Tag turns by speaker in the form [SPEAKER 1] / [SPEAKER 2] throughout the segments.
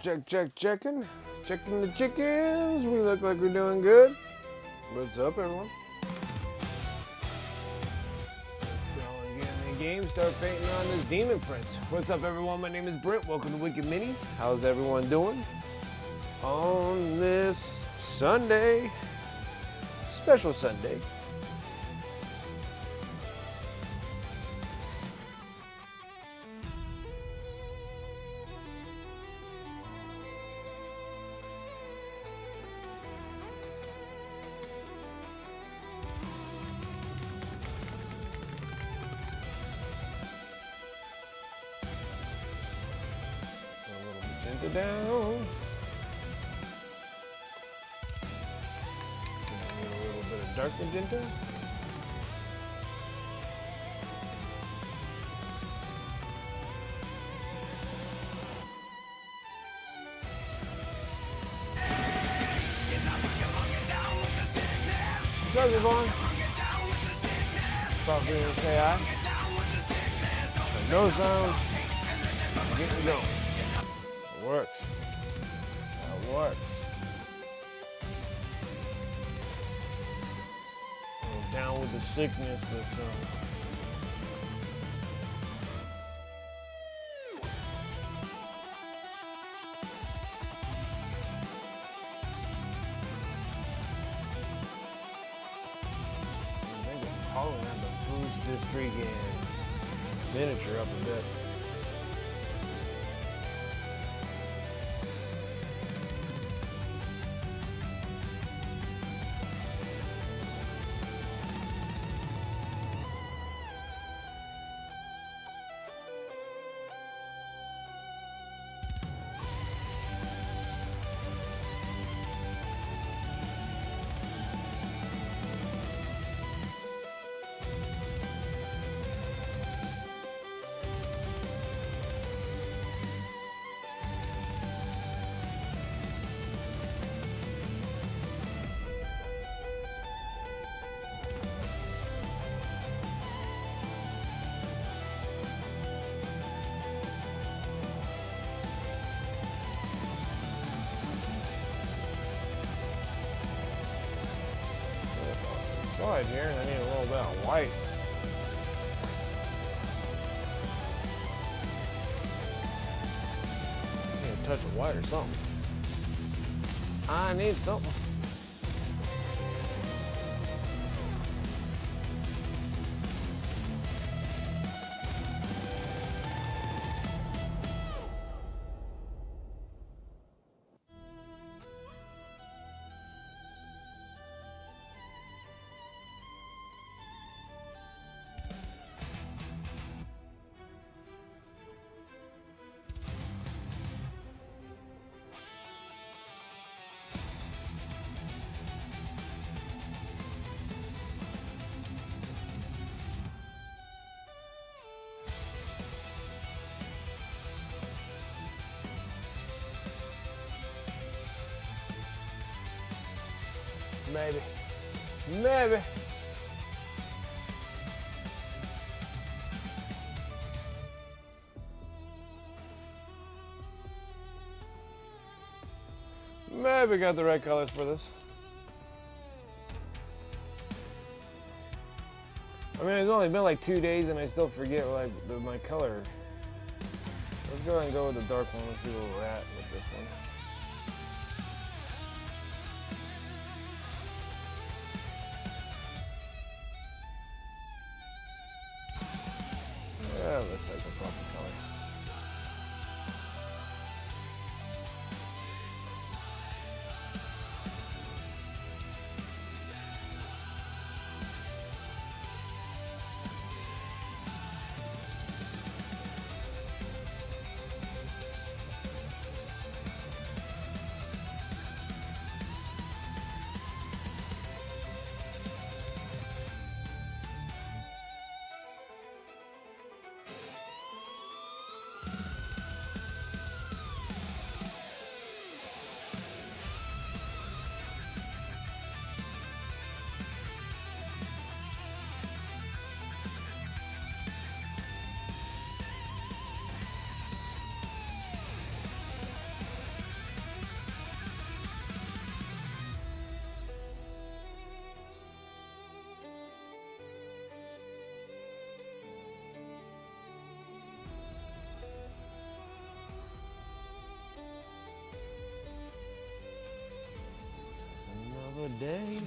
[SPEAKER 1] Checking. Checking the chickens. We look like we're doing good. What's up, everyone? Let's go and get in the game. Start painting on this Demon Prince. What's up, everyone? My name is Brent. Welcome to Wicked Minis. How's everyone doing? On this Sunday, special Sunday. Magenta down. Need a little bit of dark magenta. How's it going? Probably gonna say hi. No sound. Getting going. It works. That works. I'm down with the sickness, but I think I'm probably gonna have to boost this freaking miniature up a bit. Side here, and I need a little bit of white. I need a touch of white or something. I need something. Maybe. Maybe. Maybe got the right colors for this. I mean, it's only been like 2 days and I still forget like my color. Let's go ahead and go with the dark one. Let's see where we're at with this one. Yeah, looks like the proper color. day.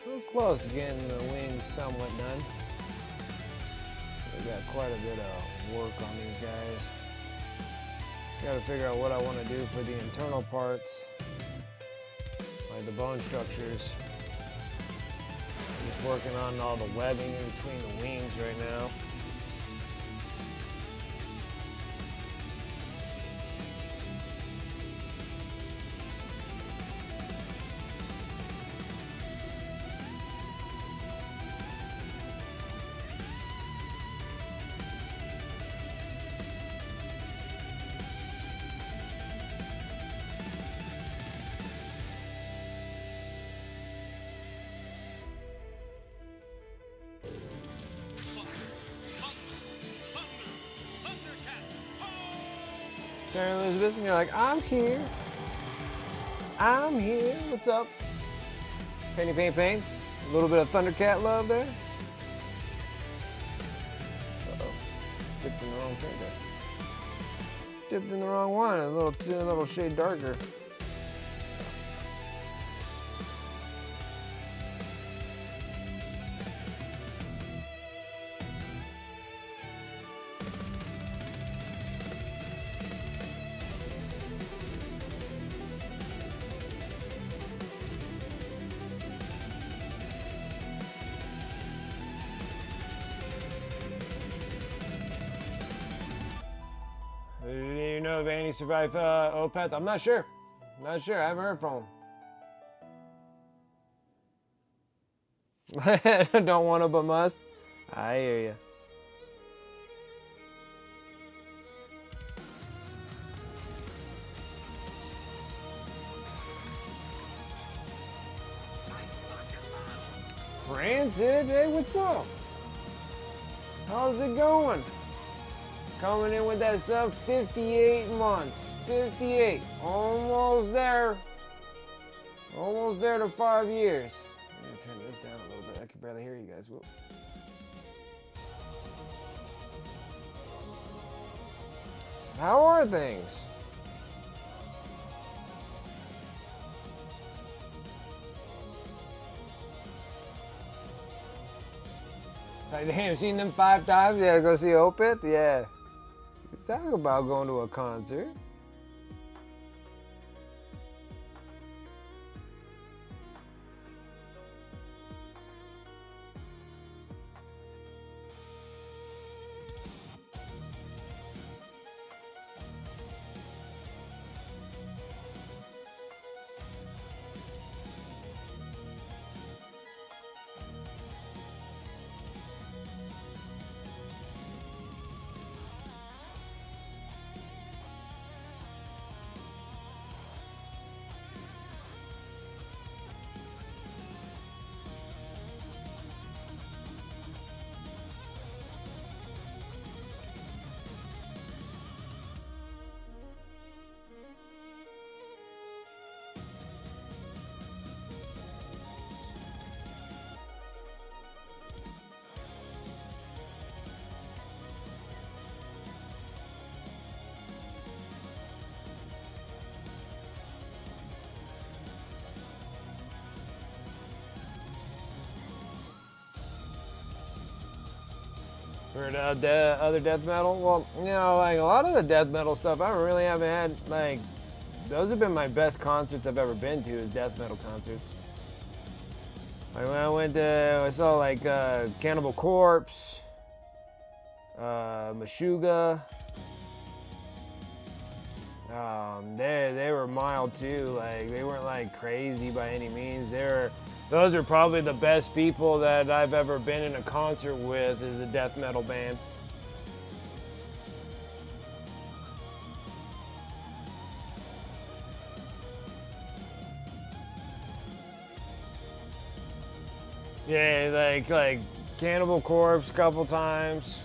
[SPEAKER 1] We're close to getting the wings somewhat done. We got quite a bit of work on these guys. Got to figure out what I want to do for the internal parts, like the bone structures. Just working on all the webbing in between the wings right now. Sarah Elizabeth, and you're like, I'm here. I'm here. What's up? Penny Paint Paints. A little bit of Thundercat love there. Uh-oh. Dipped in the wrong paint there. Dipped in the wrong one. A little shade darker. Do you know if Andy survived Opeth? I'm not sure. Not sure. I haven't heard from him. Don't want to but must. I hear you. Rancid, hey, what's up? How's it going? Coming in with that sub 58 months. 58. Almost there. Almost there to 5 years. I'm gonna turn this down a little bit. I can barely hear you guys. Whoop. How are things? Like, damn, seen them 5 times? Yeah, go see Opeth? Yeah. Let's talk about going to a concert. For the other death metal, well, you know, like a lot of the death metal stuff, I really haven't had, like, those have been my best concerts I've ever been to, is death metal concerts. Like when I saw like Cannibal Corpse, Meshuggah. They were mild too. Like they weren't like crazy by any means. Those are probably the best people that I've ever been in a concert with, is a death metal band. Yeah, like Cannibal Corpse a couple times.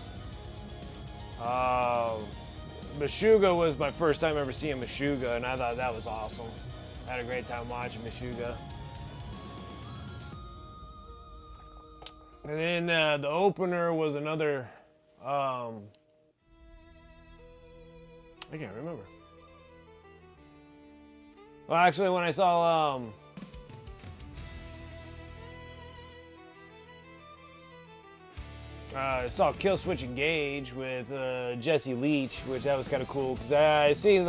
[SPEAKER 1] Meshuggah was my first time ever seeing Meshuggah, and I thought that was awesome. I had a great time watching Meshuggah. And then the opener was another, I can't remember. Well, actually, when I saw, Killswitch Engage with Jesse Leach, which that was kind of cool because I seen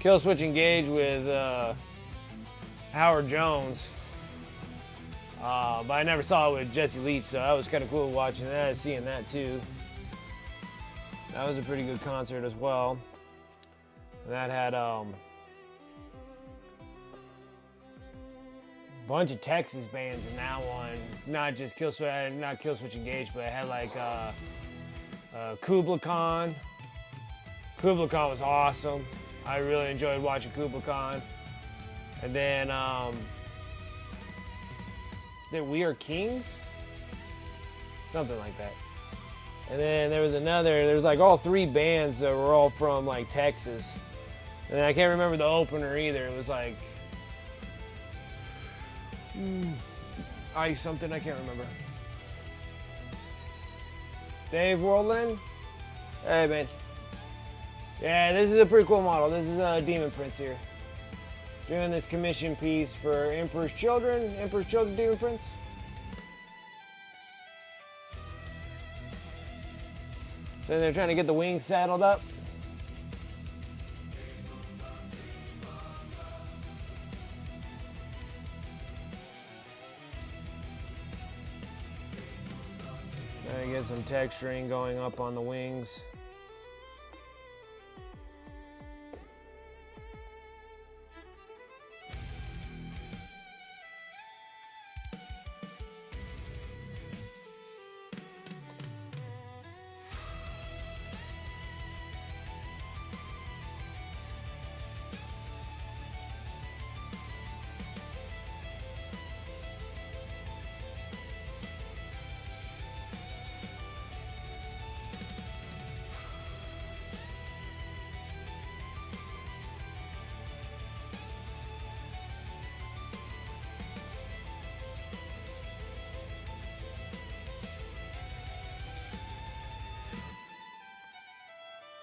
[SPEAKER 1] Killswitch Engage with Howard Jones, but I never saw it with Jesse Leach, so that was kind of cool watching that, seeing that too. That was a pretty good concert as well. And that had bunch of Texas bands in that one, not Killswitch Engage, but it had like Kubla Khan. Kubla Khan was awesome. I really enjoyed watching Kubla Khan. And then, is it We Are Kings? Something like that. And then there was like all three bands that were all from like Texas. And I can't remember the opener either. It was like Ice something, I can't remember. Dave Worldland? Hey man. Yeah, this is a pretty cool model. This is Demon Prince here. Doing this commission piece for Emperor's Children Demon Prince. So they're trying to get the wings saddled up. Trying to get some texturing going up on the wings.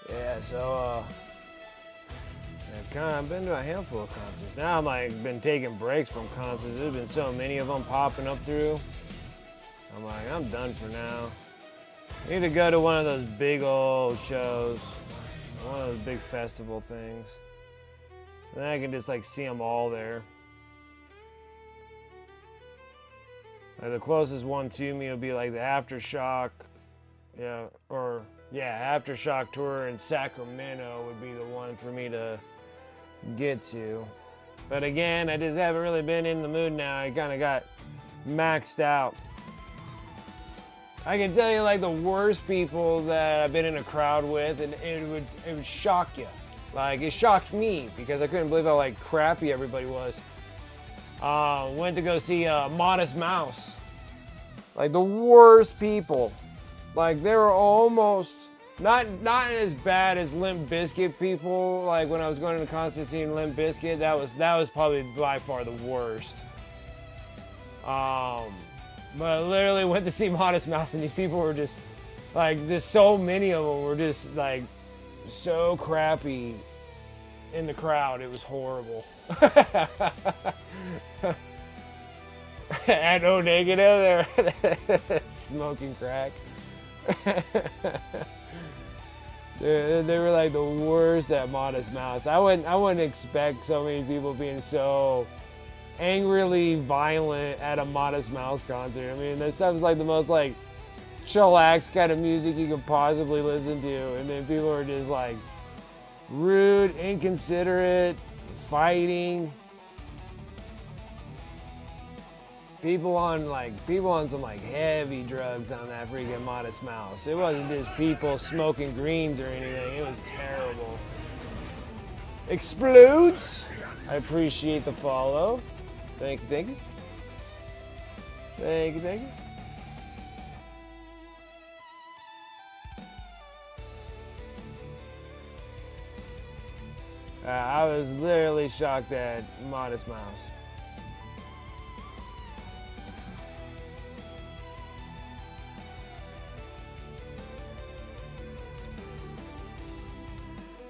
[SPEAKER 1] Yeah, so I've been to a handful of concerts. Now I'm like been taking breaks from concerts. There's been so many of them popping up through. I'm like, I'm done for now. I need to go to one of those big old shows, one of those big festival things. So then I can just like see them all there. Like the closest one to me would be like the Aftershock, Aftershock tour in Sacramento would be the one for me to get to. But again, I just haven't really been in the mood now. I kind of got maxed out. I can tell you like the worst people that I've been in a crowd with, and it would shock you. Like it shocked me because I couldn't believe how like crappy everybody was. Went to go see Modest Mouse. Like the worst people. Like they were almost not as bad as Limp Bizkit people. Like when I was going to the concert seeing Limp Bizkit, that was probably by far the worst. But I literally went to see Modest Mouse, and these people were just like, just so many of them were just like so crappy in the crowd. It was horrible. At No Negative, they're smoking crack. They were like the worst at Modest Mouse. I wouldn't expect so many people being so angrily violent at a Modest Mouse concert. I mean, that stuff is like the most like chillax kind of music you could possibly listen to, and then people are just like rude, inconsiderate, fighting. People on some like heavy drugs on that freaking Modest Mouse. It wasn't just people smoking greens or anything. It was terrible. Explodes. I appreciate the follow. Thank you, thank you. Thank you, thank you. I was literally shocked at Modest Mouse.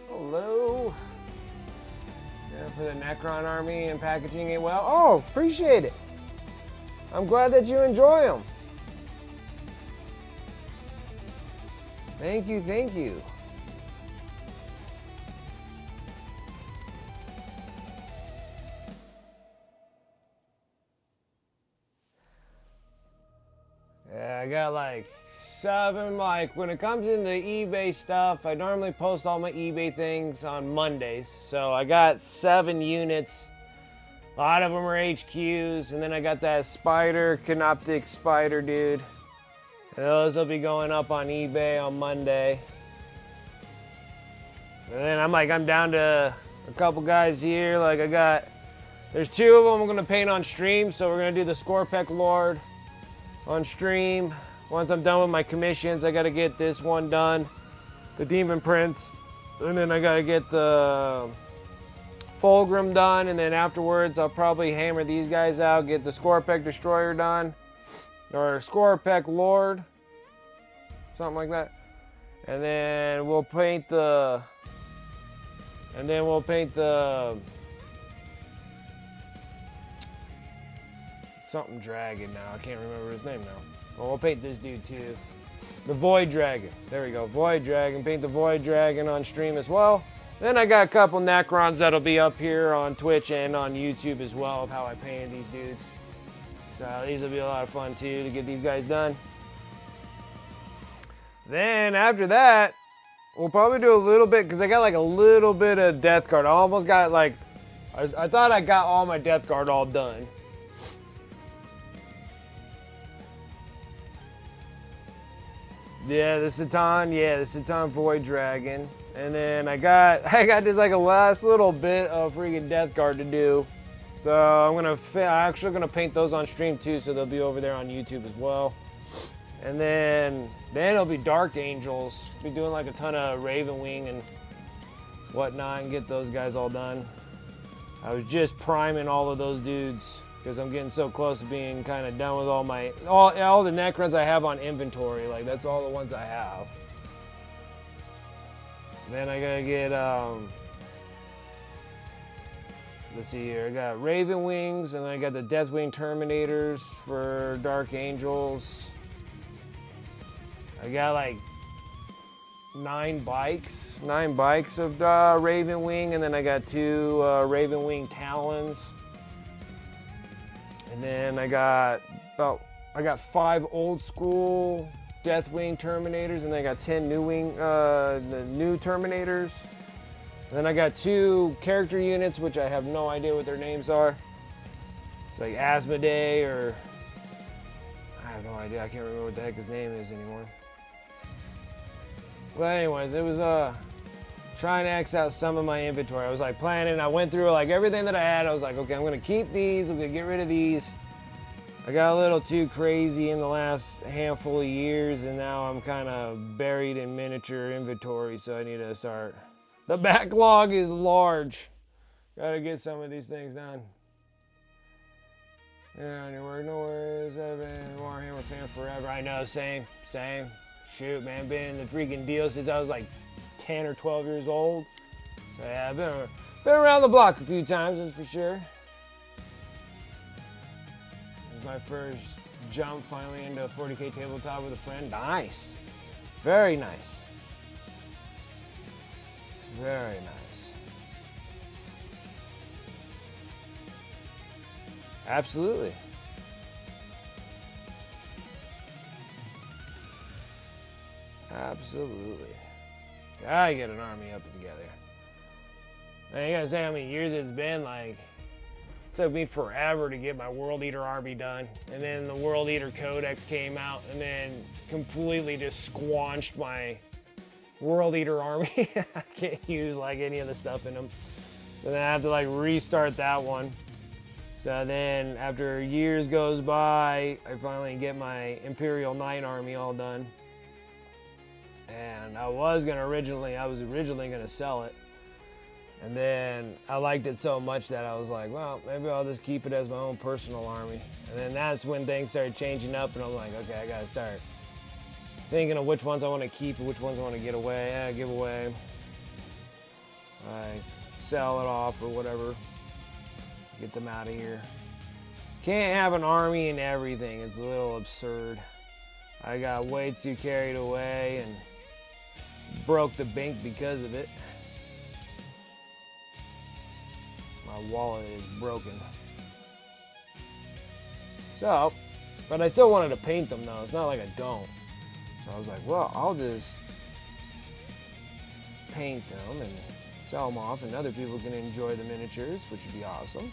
[SPEAKER 1] Hello. Yeah, for the Necron army and packaging it well. Oh, appreciate it. I'm glad that you enjoy them. Thank you, thank you. Yeah, I got like 7, like when it comes into eBay stuff, I normally post all my eBay things on Mondays. So I got 7 units. A lot of them are HQs, and then I got that spider, Canoptic spider dude. And those will be going up on eBay on Monday. And then I'm down to a couple guys here. Like there's 2 of them I'm gonna paint on stream. So we're gonna do the Scorpec Lord on stream. Once I'm done with my commissions, I gotta get this one done, the Demon Prince, and then I gotta get the Fulgrim done, and then afterwards I'll probably hammer these guys out, get the Scorpec Destroyer done, or Scorpec Lord, something like that, and then we'll paint the something dragon now. I can't remember his name now. Well, we'll paint this dude too. The Void Dragon. There we go. Void Dragon. Paint the Void Dragon on stream as well. Then I got a couple Necrons that'll be up here on Twitch and on YouTube as well of how I painted these dudes. So these will be a lot of fun too to get these guys done. Then after that, we'll probably do a little bit, because I got like a little bit of Death Guard. I almost got like, I thought I got all my Death Guard all done. Yeah, the Satan Void Dragon. And then I got just like a last little bit of freaking Death Guard to do. So I'm actually gonna paint those on stream too, so they'll be over there on YouTube as well. And then it'll be Dark Angels. Be doing like a ton of Ravenwing and whatnot and get those guys all done. I was just priming all of those dudes because I'm getting so close to being kind of done with all the Necrons I have on inventory. Like, that's all the ones I have. Then I gotta get let's see here. I got Raven Wings, and then I got the Deathwing Terminators for Dark Angels. I got like 9 bikes of Raven Wing, and then I got 2 Raven Wing Talons. And then I got 5 old school Deathwing Terminators, and then I got 10 new new Terminators. And then I got 2 character units, which I have no idea what their names are. It's like Asmodee, or I have no idea. I can't remember what the heck his name is anymore. But anyways, it was trying to X out some of my inventory. I was like planning. I went through like everything that I had. I was like, okay, I'm gonna keep these. I'm gonna get rid of these. I got a little too crazy in the last handful of years, and now I'm kind of buried in miniature inventory, so I need to start. The backlog is large. Gotta get some of these things done. Yeah, on your work, no worries. I've been a Warhammer fan forever. I know, same. Shoot, man, been in the freaking deal since I was like 10 or 12 years old. So yeah, I've been around the block a few times, that's for sure. It was my first jump finally into 40K tabletop with a friend. Nice. Very nice. Very nice. Absolutely. Absolutely. Gotta get an army up together. I ain't gonna say how many years it's been. Like, it took me forever to get my World Eater army done. And then the World Eater Codex came out and then completely just squanched my World Eater army. I can't use like any of the stuff in them. So then I have to like restart that one. So then after years goes by, I finally get my Imperial Knight army all done. And I was originally gonna sell it. And then I liked it so much that I was like, well, maybe I'll just keep it as my own personal army. And then that's when things started changing up, and I'm like, okay, I gotta start thinking of which ones I want to keep and which ones I want to give away. I sell it off or whatever. Get them out of here. Can't have an army and everything. It's a little absurd. I got way too carried away and broke the bank because of it. My wallet is broken. So, but I still wanted to paint them though. It's not like I don't. So I was like, well, I'll just paint them and sell them off, and other people can enjoy the miniatures, which would be awesome.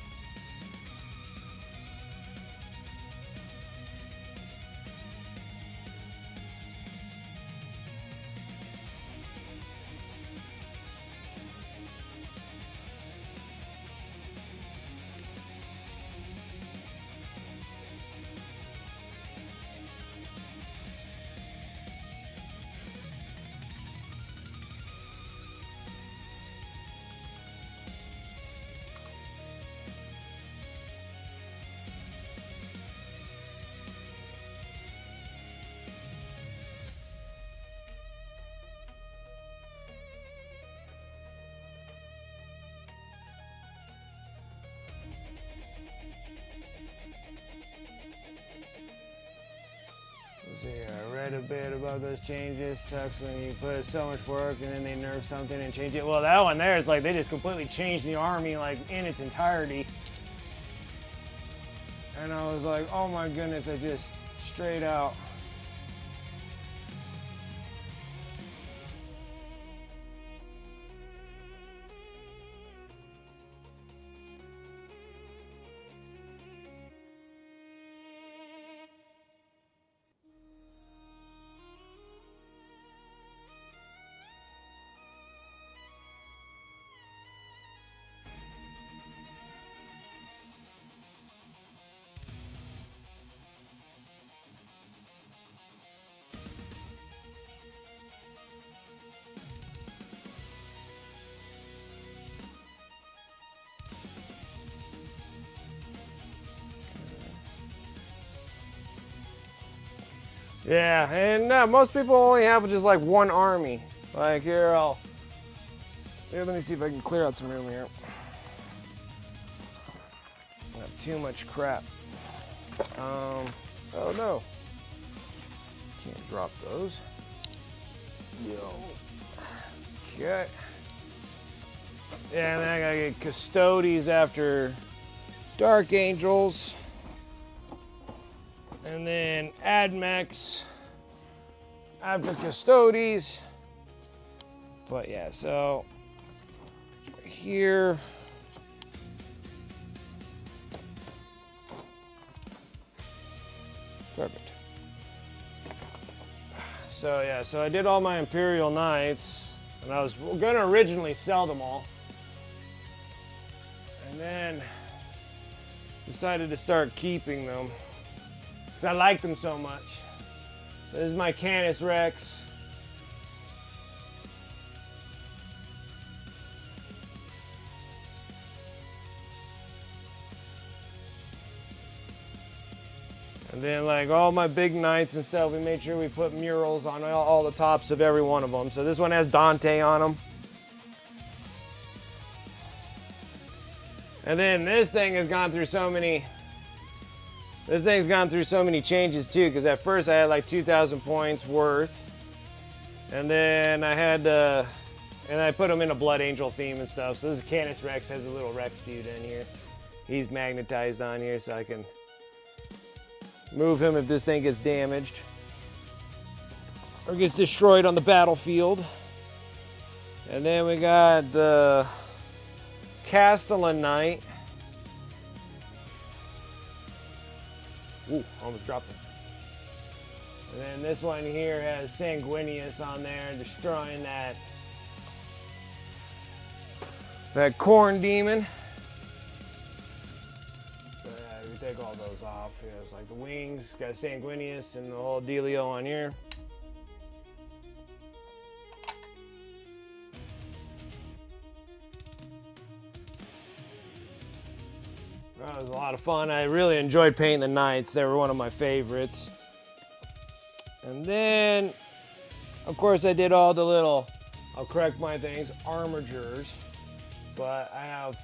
[SPEAKER 1] So yeah, I read a bit about those changes. Sucks when you put so much work and then they nerf something and change it. Well, that one there, it's like they just completely changed the army like in its entirety. And I was like, oh my goodness, I just straight out. Yeah, and most people only have just like one army. Like here, let me see if I can clear out some room here. I have too much crap. Oh no. Can't drop those. Yo. Okay. Yeah, and then I gotta get Custodes after Dark Angels. And then Admex after Custodes. But yeah, so here. Perfect. So yeah, so I did all my Imperial Knights, and I was gonna originally sell them all. And then decided to start keeping them. I like them so much. This is my Canis Rex. And then like all my big knights and stuff, we made sure we put murals on all the tops of every one of them. So this one has Dante on them. And then this thing has gone through so many changes too, because at first I had like 2,000 points worth. And then I had, and I put him in a Blood Angel theme and stuff. So this is Canis Rex, has a little Rex dude in here. He's magnetized on here so I can move him if this thing gets damaged or gets destroyed on the battlefield. And then we got the Castellan Knight. Ooh, almost dropped him. And then this one here has Sanguinius on there, destroying that corn demon. So yeah, we take all those off. Yeah, it's like the wings, got Sanguinius and the whole dealio on here. That was a lot of fun. I really enjoyed painting the Knights. They were one of my favorites. And then, of course, I did all the little, I'll correct my things, armigers. But I have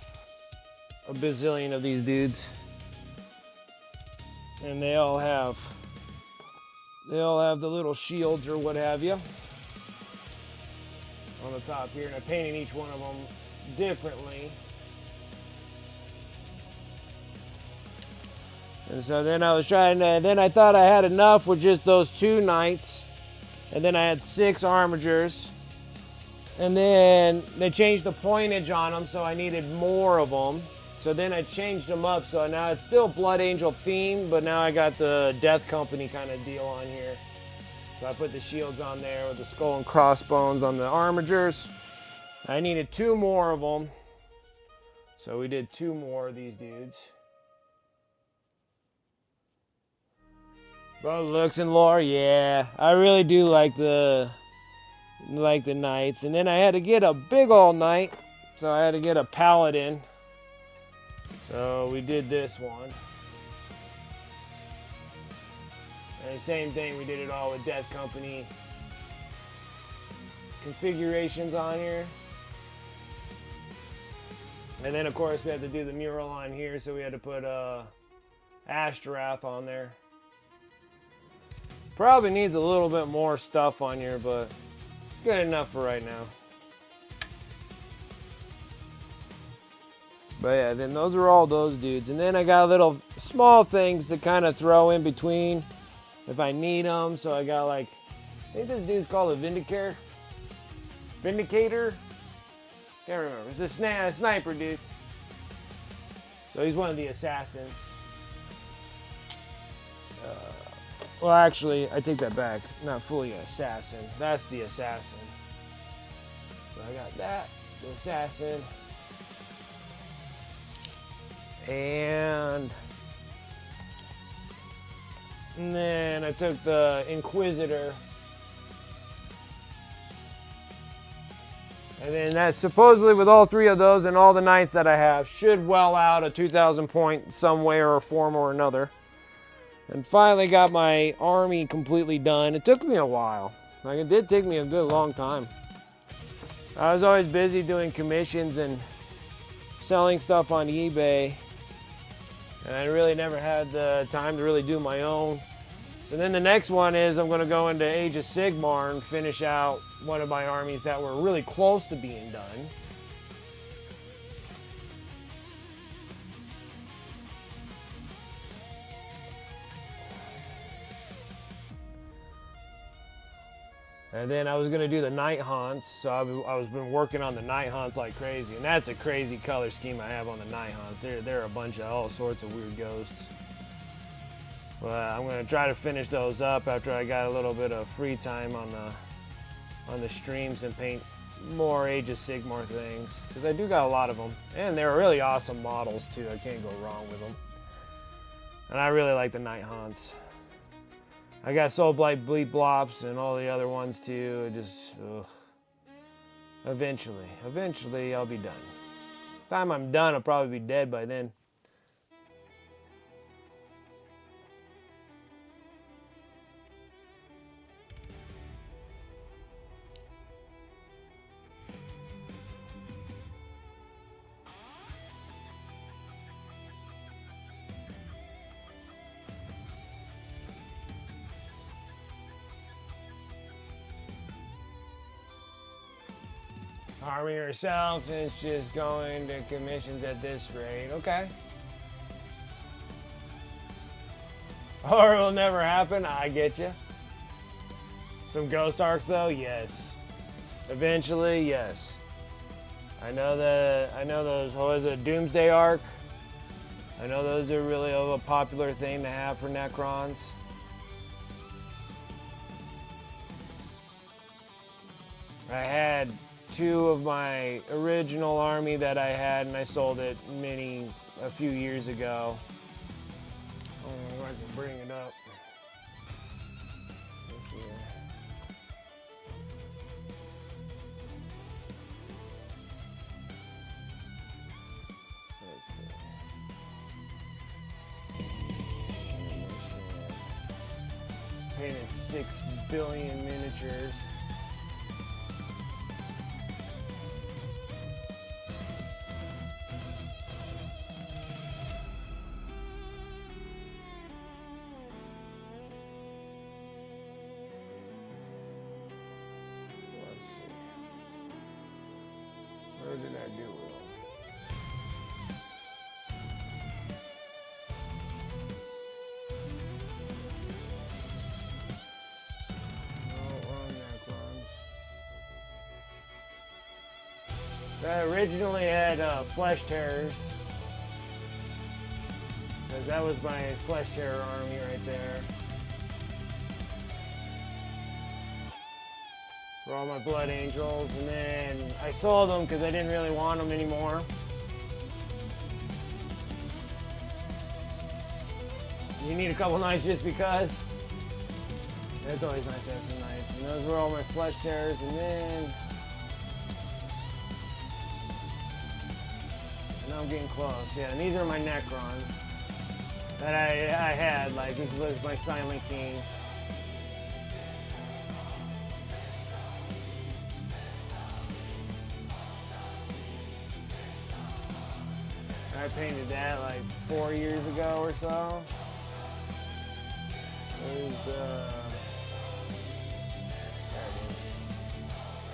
[SPEAKER 1] a bazillion of these dudes. And they all have the little shields or what have you on the top here. And I painted each one of them differently. And so then I was trying to, then I thought I had enough with just those 2 Knights. And then I had 6 armigers. And then they changed the pointage on them, so I needed more of them. So then I changed them up, so now it's still Blood Angel themed, but now I got the Death Company kind of deal on here. So I put the shields on there with the skull and crossbones on the armigers. I needed 2 more of them. So we did 2 more of these dudes. Both looks and lore, yeah. I really do like the Knights. And then I had to get a big old Knight. So I had to get a Paladin. So we did this one. And the same thing, we did it all with Death Company configurations on here. And then of course we had to do the mural on here, so we had to put Ashtaroth on there. Probably needs a little bit more stuff on here, but it's good enough for right now. But yeah, then those are all those dudes. And then I got little small things to kind of throw in between if I need them. So I got like, I think this dude's called a Vindicator. Can't remember. It's a sniper dude. So he's one of the assassins. Well, actually, I take that back. Not fully an assassin. That's the assassin. So I got that, the assassin. And then I took the Inquisitor. And then that supposedly with all 3 of those and all the Knights that I have should well out a 2,000 point some way or form or another. And finally got my army completely done. It took me a while. Like, it did take me a good long time. I was always busy doing commissions and selling stuff on eBay. And I really never had the time to really do my own. So then the next one is I'm going to go into Age of Sigmar and finish out one of my armies that were really close to being done. And then I was gonna do the Night Haunts, so I was been working on the Night Haunts like crazy, and that's a crazy color scheme I have on the Night Haunts. They're a bunch of all sorts of weird ghosts. But I'm gonna try to finish those up after I got a little bit of free time on the streams and paint more Age of Sigmar things, because I do got a lot of them, and they're really awesome models too. I can't go wrong with them, and I really like the Night Haunts. I got Soul Blight Bleep Blops and all the other ones too. Just, ugh. Eventually I'll be done. Time I'm done, I'll probably be dead by then. Army herself is just going to commissions at this rate. Okay. Or it will never happen. I get you. Some ghost arcs though, yes. Eventually, yes. I know those. What is it? Doomsday arc. I know those are really of a popular thing to have for Necrons. I had 2 of my original army that I had, and I sold it a few years ago. I don't know if I can bring it up. Let's see. Painted 6 billion miniatures. Let's see. Where did I do it? I originally had Flesh Terrors, because that was my Flesh Terror army right there. For all my Blood Angels, and then I sold them because I didn't really want them anymore. You need a couple nights just because. It's always nice to have some nights. And those were all my Flesh Terrors, and then I'm getting close. Yeah, and these are my Necrons that I had. Like, this was my Silent King. I painted that like 4 years ago or so. There it is.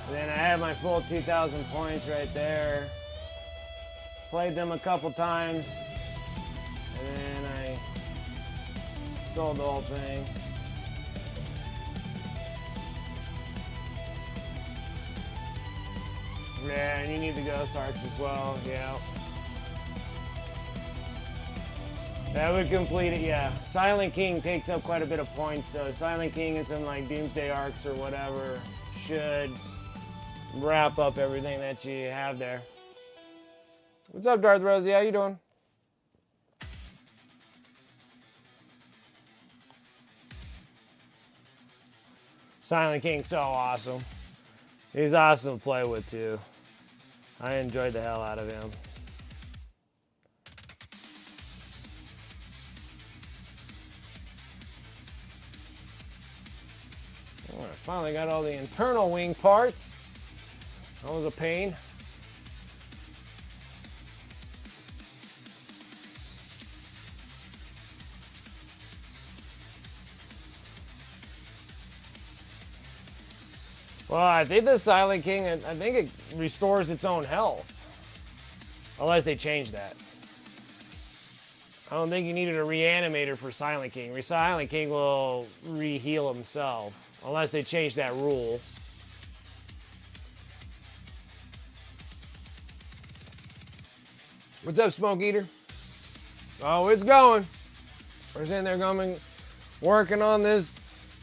[SPEAKER 1] And then I have my full 2,000 points right there. Played them a couple times, and then I sold the whole thing. Yeah, and you need the Ghost Arcs as well, yeah. That would complete it, yeah. Silent King takes up quite a bit of points, so Silent King and some like Doomsday Arcs or whatever should wrap up everything that you have there. What's up, Darth Rosie? How you doing? Silent King's so awesome. He's awesome to play with, too. I enjoyed the hell out of him. All right, finally got all the internal wing parts. That was a pain. Well, I think the Silent King, I think it restores its own health. Unless they change that. I don't think you needed a reanimator for Silent King. Silent King will re-heal himself. Unless they change that rule. What's up, Smoke Eater? Oh, it's going. We're sitting there going, working on this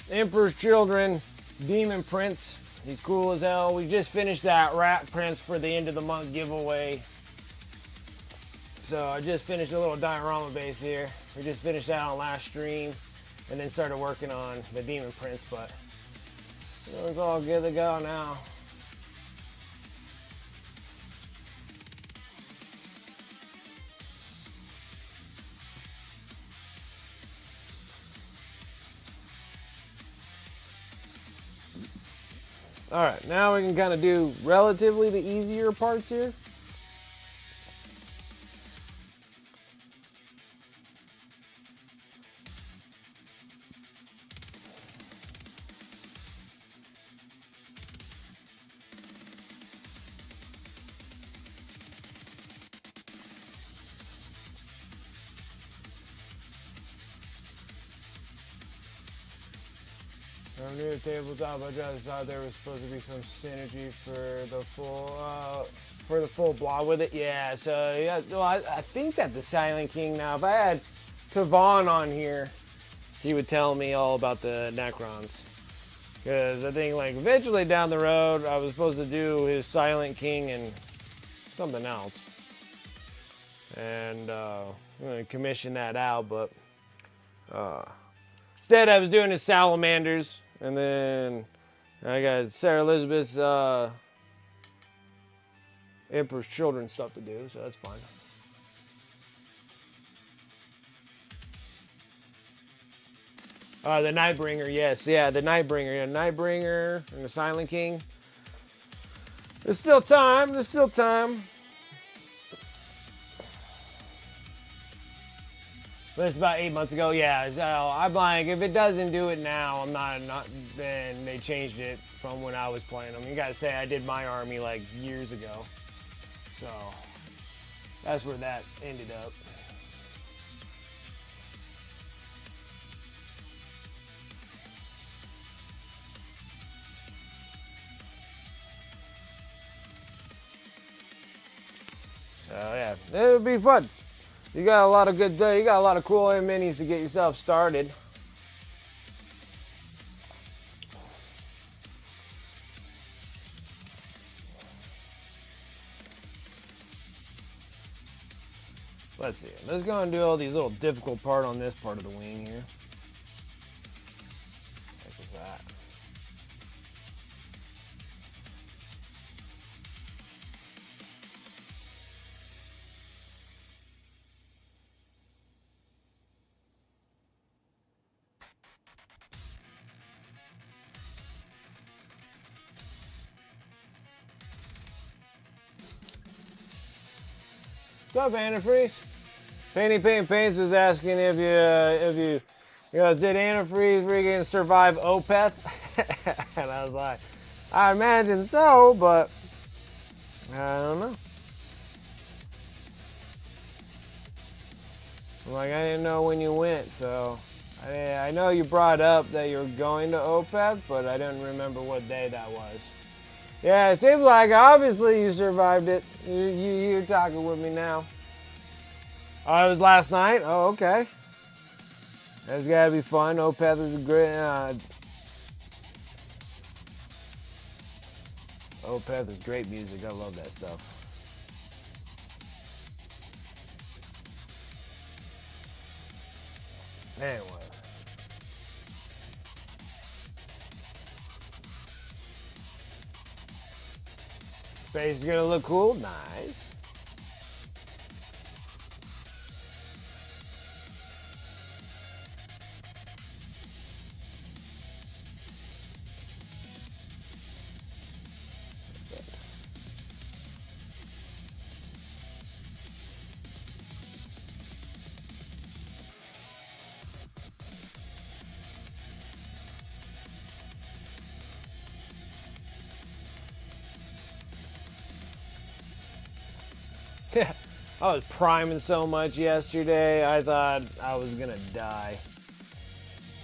[SPEAKER 1] Emperor's Children Demon Prince. He's cool as hell. We just finished that Rat Prince for the end of the month giveaway. So I just finished a little diorama base here. We just finished that on last stream and then started working on the Demon Prince, but it's all good to go now. All right, now we can kind of do relatively the easier parts here. From new tabletop, I just thought there was supposed to be some synergy for the full block with it. Yeah, so yeah, well, I think that the Silent King now, if I had Tavon on here, he would tell me all about the Necrons. Because I think like eventually down the road, I was supposed to do his Silent King and something else. And I'm going to commission that out, but instead I was doing his Salamanders. And then I got Sarah Elizabeth's Emperor's Children stuff to do, so that's fine. The Nightbringer, yes. Yeah, the Nightbringer. Yeah, Nightbringer and the Silent King. There's still time. There's still time. But it's about 8 months ago. Yeah, so I'm like, if it doesn't do it now, I'm not. Then they changed it from when I was playing them. You gotta say I did my army like years ago, so that's where that ended up. So yeah, it'll be fun. You got a lot of good, you got a lot of cool minis to get yourself started. Let's see. Let's go and do all these little difficult part on this part of the wing here. What is that? What's up, antifreeze? Painty Paint Paints was asking if you did antifreeze freaking survive Opeth? And I was like, I imagine so, but I don't know. I'm like, I didn't know when you went, so I know you brought up that you were going to Opeth, but I didn't remember what day that was. Yeah, it seems like obviously you survived it. You're talking with me now. Oh, it was last night? Oh, okay. That's gotta be fun. Opeth is a great. Opeth is great music. I love that stuff. Anyway. Space is gonna look cool. Nice. Yeah, I was priming so much yesterday, I thought I was gonna die.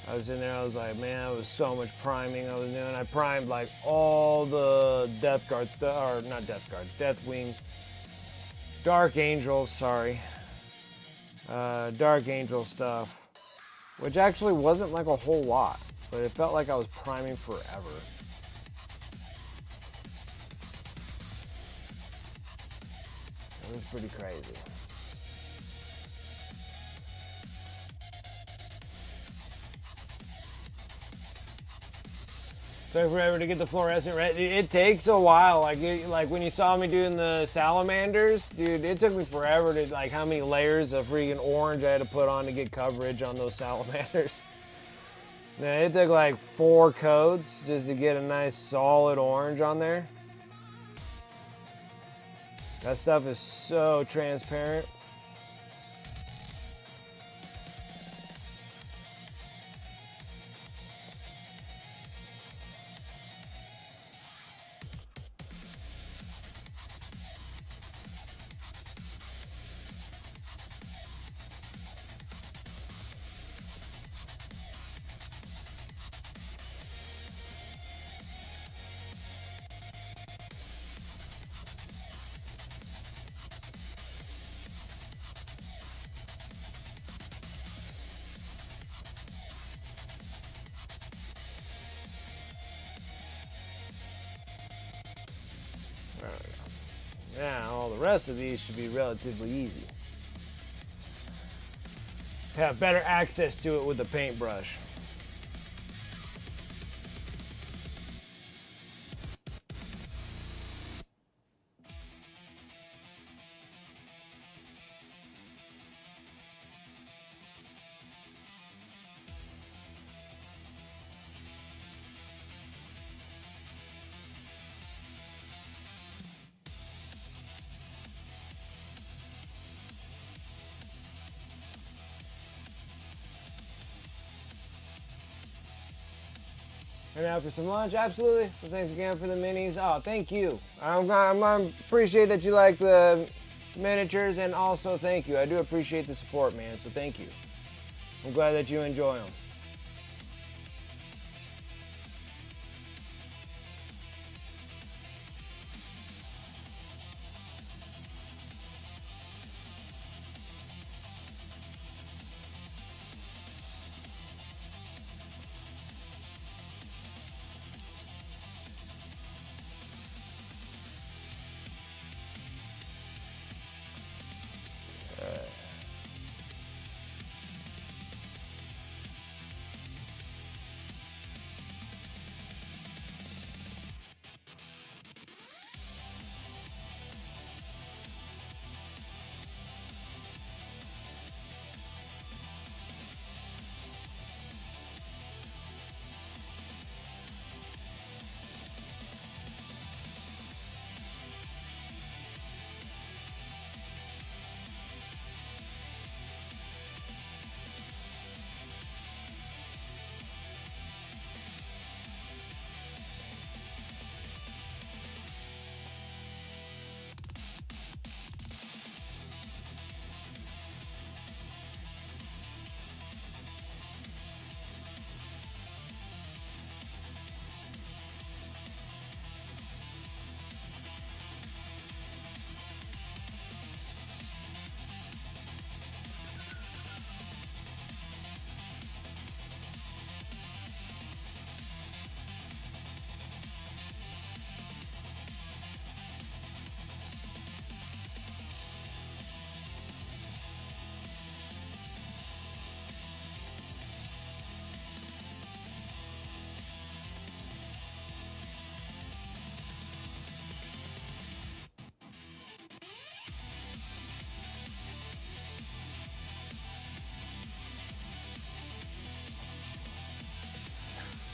[SPEAKER 1] I was in there, I was like, man, it was so much priming I was doing. I primed like all the Death Guard stuff, or not Death Guard, Deathwing, Dark Angels, sorry. Dark Angel stuff, which actually wasn't like a whole lot, but it felt like I was priming forever. It was pretty crazy. Took forever to get the fluorescent red. It takes a while. Like when you saw me doing the salamanders, dude, it took me forever to like how many layers of freaking orange I had to put on to get coverage on those salamanders. Yeah, it took like 4 coats just to get a nice solid orange on there. That stuff is so transparent. Now, all the rest of these should be relatively easy. Have better access to it with the paintbrush. And now for some lunch, absolutely. So thanks again for the minis. Oh, thank you. I appreciate that you like the miniatures, and also thank you. I do appreciate the support, man. So thank you. I'm glad that you enjoy them.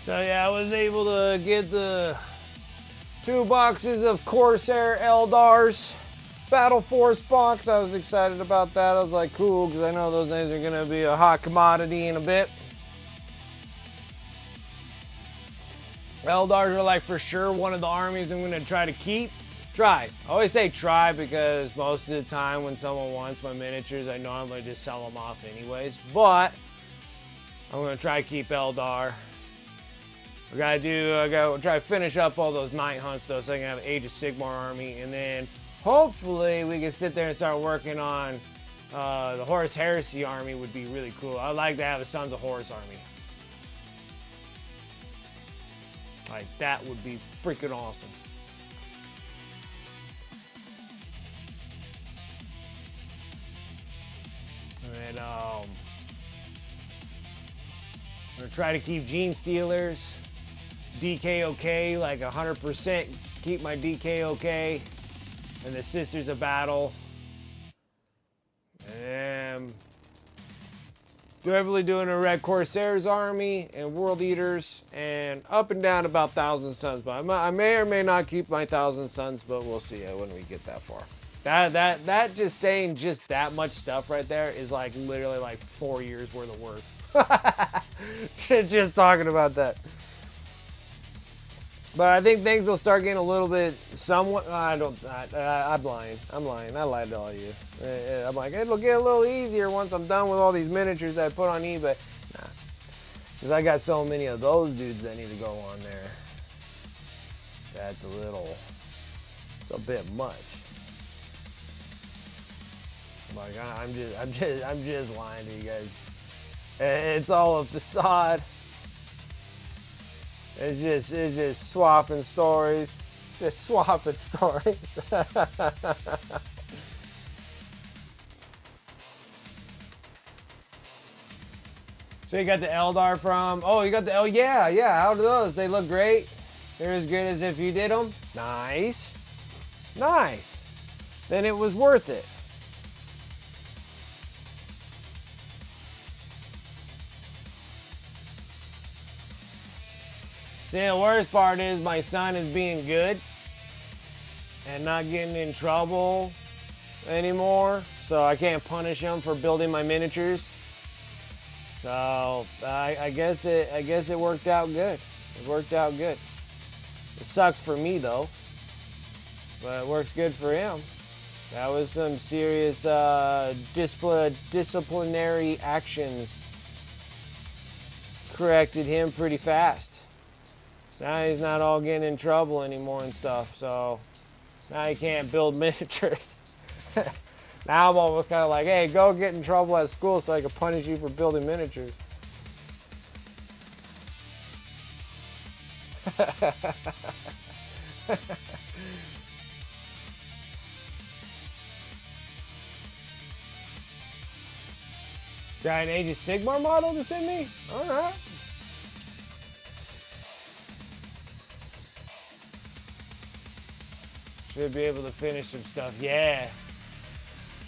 [SPEAKER 1] So yeah, I was able to get the 2 boxes of Corsair Eldars Battle Force box. I was excited about that. I was like, cool, because I know those things are going to be a hot commodity in a bit. Eldars are like for sure one of the armies I'm going to try to keep. Try. I always say try because most of the time when someone wants my miniatures, I normally just sell them off anyways. But I'm going to try to keep Eldar. I gotta try to finish up all those night hunts though, so I can have Age of Sigmar army, and then hopefully we can sit there and start working on the Horus Heresy army. Would be really cool. I'd like to have a Sons of Horus army. Like that would be freaking awesome. And I'm gonna try to keep Gene Stealers. DKOK, like 100%, keep my DKOK, and the Sisters of Battle. And definitely doing a Red Corsairs army and World Eaters, and up and down about Thousand Suns. But I may or may not keep my Thousand Suns, but we'll see when we get that far. That just saying just that much stuff right there is like literally like 4 years worth of work. Just talking about that. But I think things will start getting a little bit somewhat. I'm lying. I lied to all of you. I'm like, it'll get a little easier once I'm done with all these miniatures I put on eBay. Nah. Because I got so many of those dudes that need to go on there. That's it's a bit much. Like, I'm just lying to you guys. It's all a facade. It's just swapping stories. Just swapping stories. So you got the Eldar from, oh, you got the, oh yeah, how do those? They look great. They're as good as if you did them. Nice. Nice. Then it was worth it. See, the worst part is my son is being good and not getting in trouble anymore, so I can't punish him for building my miniatures. So I guess it worked out good. It worked out good. It sucks for me though, but it works good for him. That was some serious disciplinary actions. Corrected him pretty fast. Now he's not all getting in trouble anymore and stuff, so now he can't build miniatures. Now I'm almost kind of like, hey, go get in trouble at school so I can punish you for building miniatures. Got an Age of Sigmar model to send me? Alright. Should be able to finish some stuff. Yeah.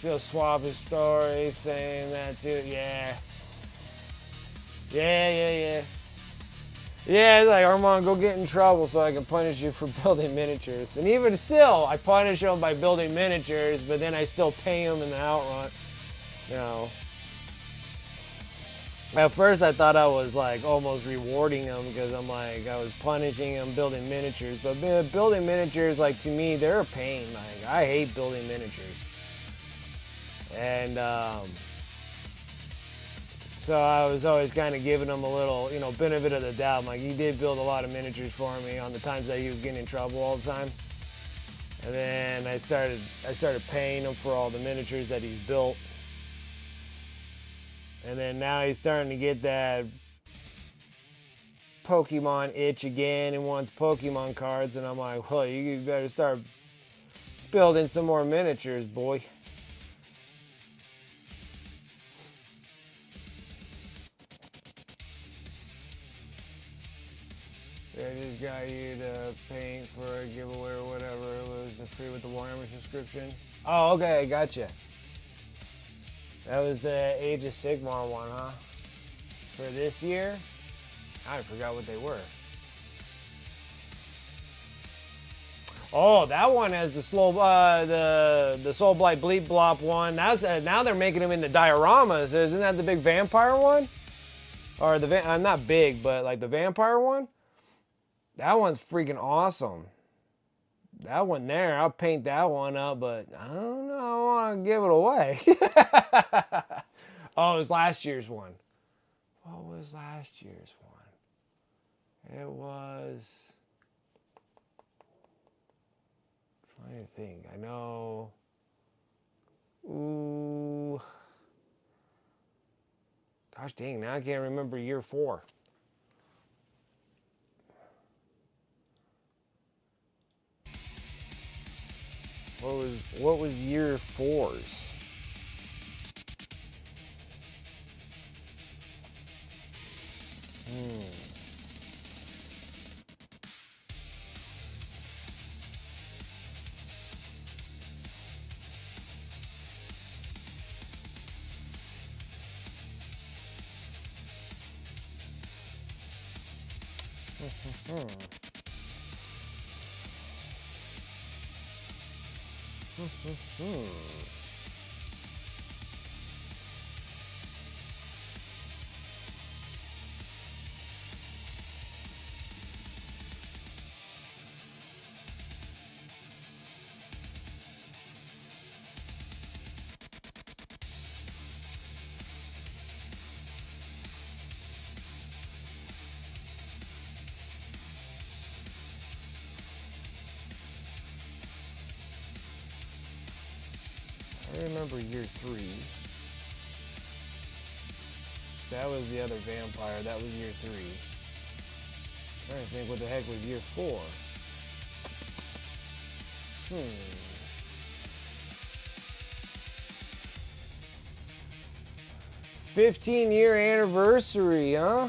[SPEAKER 1] She'll swap his story saying that too. Yeah. Yeah. Yeah, it's like, Armand, go get in trouble so I can punish you for building miniatures. And even still, I punish him by building miniatures, but then I still pay him in the outrun. You know. At first I thought I was like almost rewarding him because I'm like, I was punishing him building miniatures. But building miniatures, like to me, they're a pain. Like I hate building miniatures. And so I was always kind of giving him a little, you know, benefit of the doubt. I'm like, he did build a lot of miniatures for me on the times that he was getting in trouble all the time. And then I started paying him for all the miniatures that he's built. And then now he's starting to get that Pokemon itch again and wants Pokemon cards. And I'm like, well, you better start building some more miniatures, boy. I just got you to paint for a giveaway or whatever. It was free with the Warhammer subscription. Oh, okay, gotcha. That was the Age of Sigmar one, huh? For this year? I forgot what they were. Oh, that one has the the Soul Blight Bleep Blop one. That's now they're making them into dioramas. Isn't that the big vampire one? Or the not big, but like the vampire one? That one's freaking awesome. That one there, I'll paint that one up, but I don't know, I want to give it away. Oh, it was last year's one. What was last year's one? It was... I'm trying to think. I know... Ooh... Gosh dang, now I can't remember year 4. What was year 4's? I remember year 3. So that was the other vampire. That was year 3. I'm trying to think what the heck was year 4. $15-year anniversary, huh?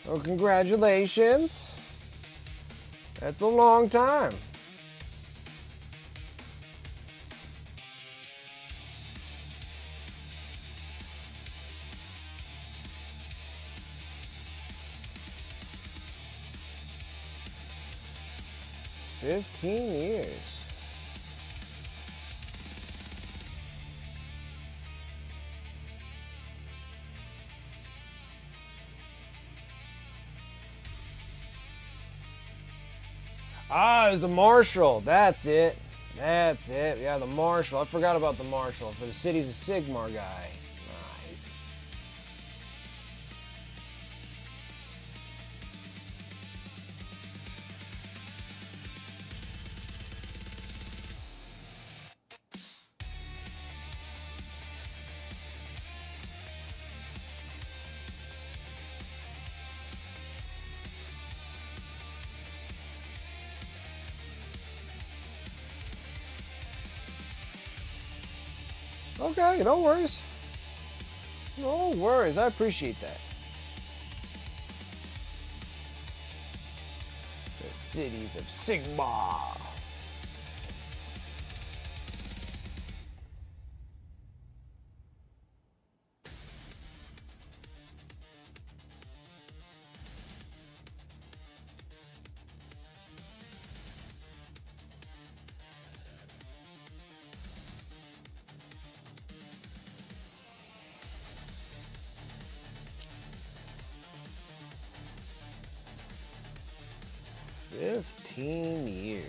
[SPEAKER 1] Well, congratulations. That's a long time. $15 years. Ah, it was the Marshall. That's it. That's it. Yeah, the Marshall. I forgot about the Marshall for the Cities of Sigmar guy. Nice. Okay, no worries. No worries. I appreciate that. The Cities of Sigmar. $15 years.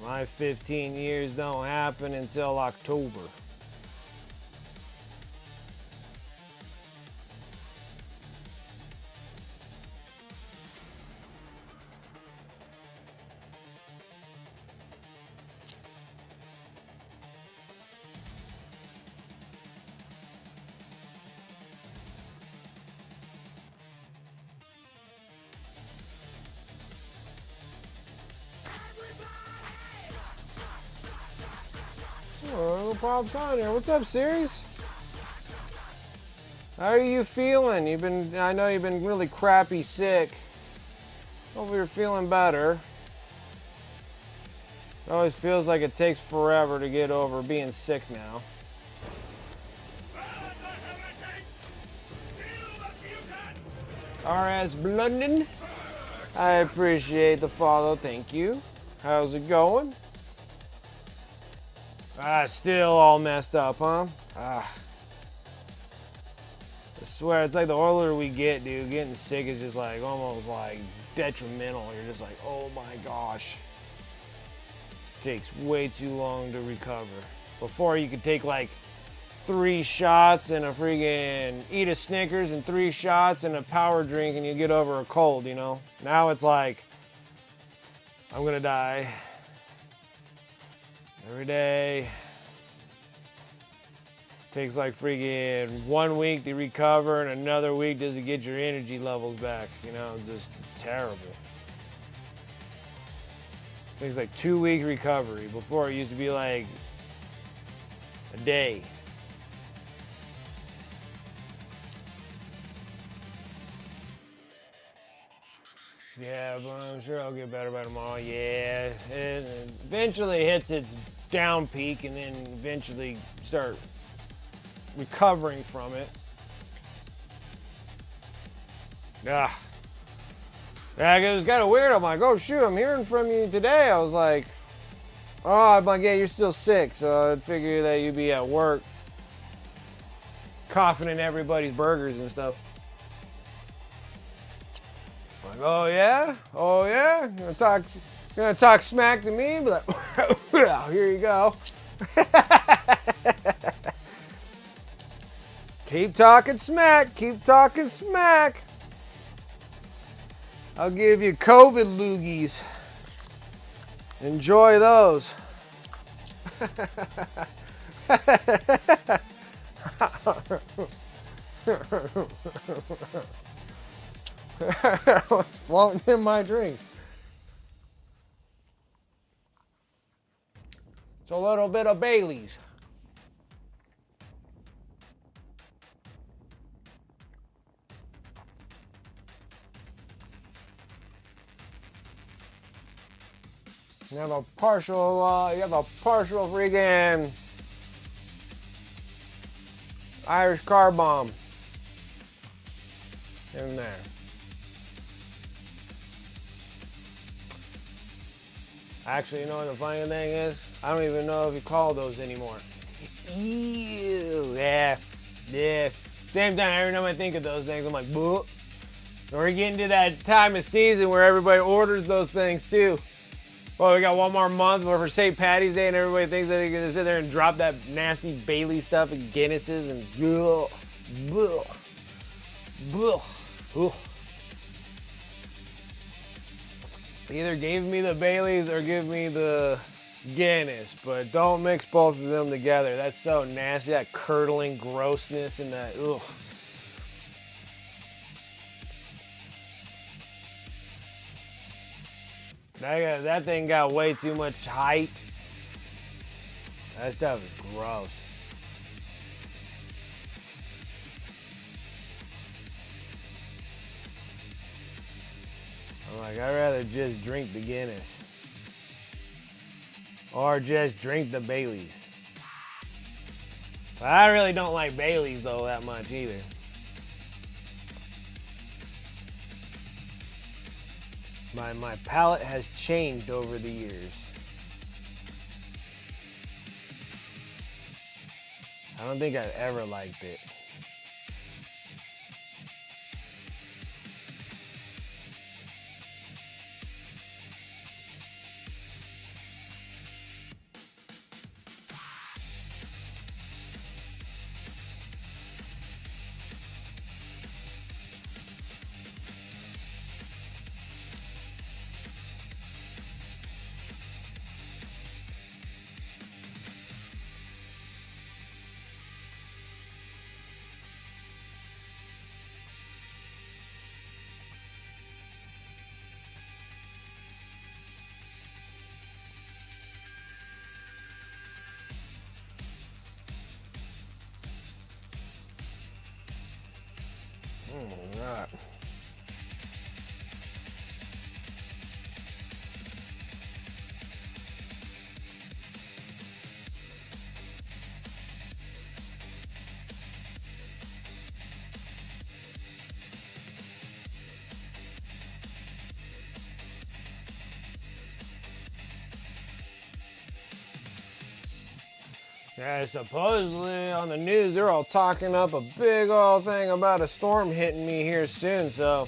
[SPEAKER 1] My 15 years don't happen until October. Oh, no problems on here. What's up, Series? How are you feeling? I know you've been really crappy sick. Hope you're feeling better. It always feels like it takes forever to get over being sick now. RS Blunden, I appreciate the follow, thank you. How's it going? Still all messed up, huh? I swear, it's like the older we get, dude, getting sick is just like almost like detrimental. You're just like, oh my gosh. It takes way too long to recover. Before you could take like 3 shots and eat a Snickers and 3 shots and a power drink and you get over a cold, you know? Now it's like, I'm gonna die. Every day. Takes like freaking 1 week to recover and another week just to get your energy levels back. You know, it's terrible. Takes like 2-week recovery. Before it used to be like a day. Yeah, but I'm sure I'll get better by tomorrow. Yeah, it eventually hits its down peak and then eventually start recovering from it. Yeah, it was kind of weird. I'm like, oh shoot, I'm hearing from you today. I was like, oh, I'm like, yeah, you're still sick, so I'd figure that you'd be at work coughing in everybody's burgers and stuff. Like, oh yeah? Oh yeah? You're gonna talk smack to me? Be like, well, here you go. Keep talking smack. Keep talking smack. I'll give you COVID loogies. Enjoy those. was floating in my drink. It's a little bit of Bailey's. You have a partial freaking Irish car bomb in there. Actually, you know what the funny thing is? I don't even know if you call those anymore. Ew, yeah. Same time, every time I think of those things, I'm like, boo. We're getting to that time of season where everybody orders those things too. Well, we got one more month for St. Patty's Day, and everybody thinks that they're gonna sit there and drop that nasty Bailey stuff and Guinnesses and Either give me the Baileys or give me the Guinness, but don't mix both of them together. That's so nasty, that curdling grossness and that, ugh. That thing got way too much hype. That stuff is gross. I'm like, I'd rather just drink the Guinness. Or just drink the Baileys. But I really don't like Baileys though that much either. My palate has changed over the years. I don't think I've ever liked it. Oh my God. Yeah, supposedly on the news, they're all talking up a big old thing about a storm hitting me here soon, so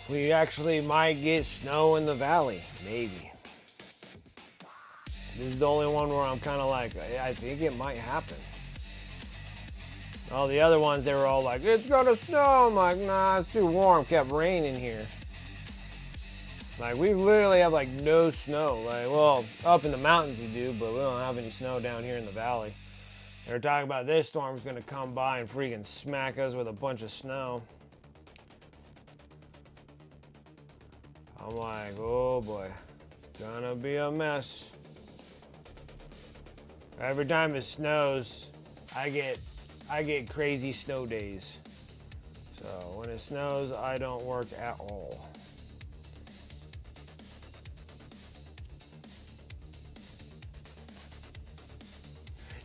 [SPEAKER 1] we actually might get snow in the valley, maybe. This is the only one where I'm kind of like, I think it might happen. All the other ones, they were all like, it's gonna snow. I'm like, nah, it's too warm, kept raining here. Like, we literally have, like, no snow. Like, well, up in the mountains you do, but we don't have any snow down here in the valley. They're talking about this storm's gonna come by and freaking smack us with a bunch of snow. I'm like, oh boy, it's gonna be a mess. Every time it snows, I get crazy snow days. So when it snows, I don't work at all.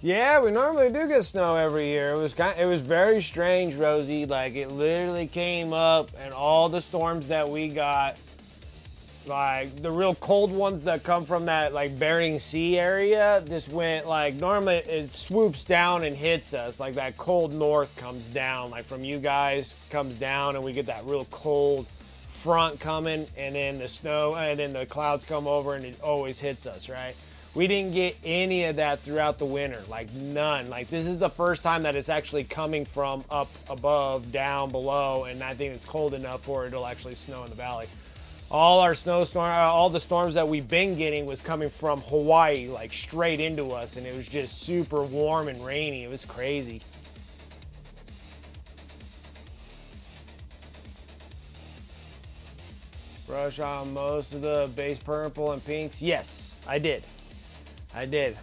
[SPEAKER 1] Yeah, we normally do get snow every year. It was very strange, Rosie. Like, it literally came up, and all the storms that we got, like the real cold ones that come from that like Bering Sea area, just went like, normally it swoops down and hits us. Like that cold north comes down, like from you guys comes down, and we get that real cold front coming, and then the snow, and then the clouds come over, and it always hits us, right? We didn't get any of that throughout the winter, like none. Like this is the first time that it's actually coming from up above, down below, and I think it's cold enough for it'll actually snow in the valley. All our snowstorm, all the storms that we've been getting was coming from Hawaii, like straight into us, and it was just super warm and rainy. It was crazy. Brush on most of the base purple and pinks. Yes, I did. I did.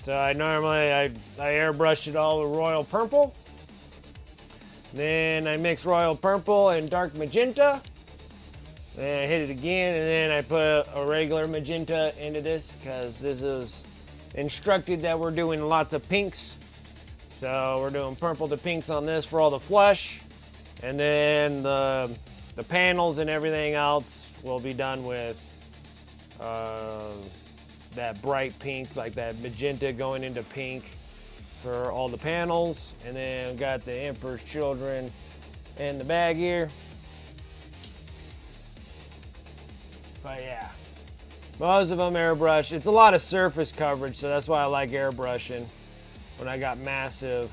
[SPEAKER 1] So I airbrushed it all with royal purple. Then I mix royal purple and dark magenta. Then I hit it again, and then I put a regular magenta into this because this is instructed that we're doing lots of pinks. So we're doing purple to pinks on this for all the flesh. And then the panels and everything else will be done with that bright pink, like that magenta going into pink for all the panels. And then we've got the Emperor's Children in the bag here. But yeah, most of them airbrush. It's a lot of surface coverage, so that's why I like airbrushing when I got massive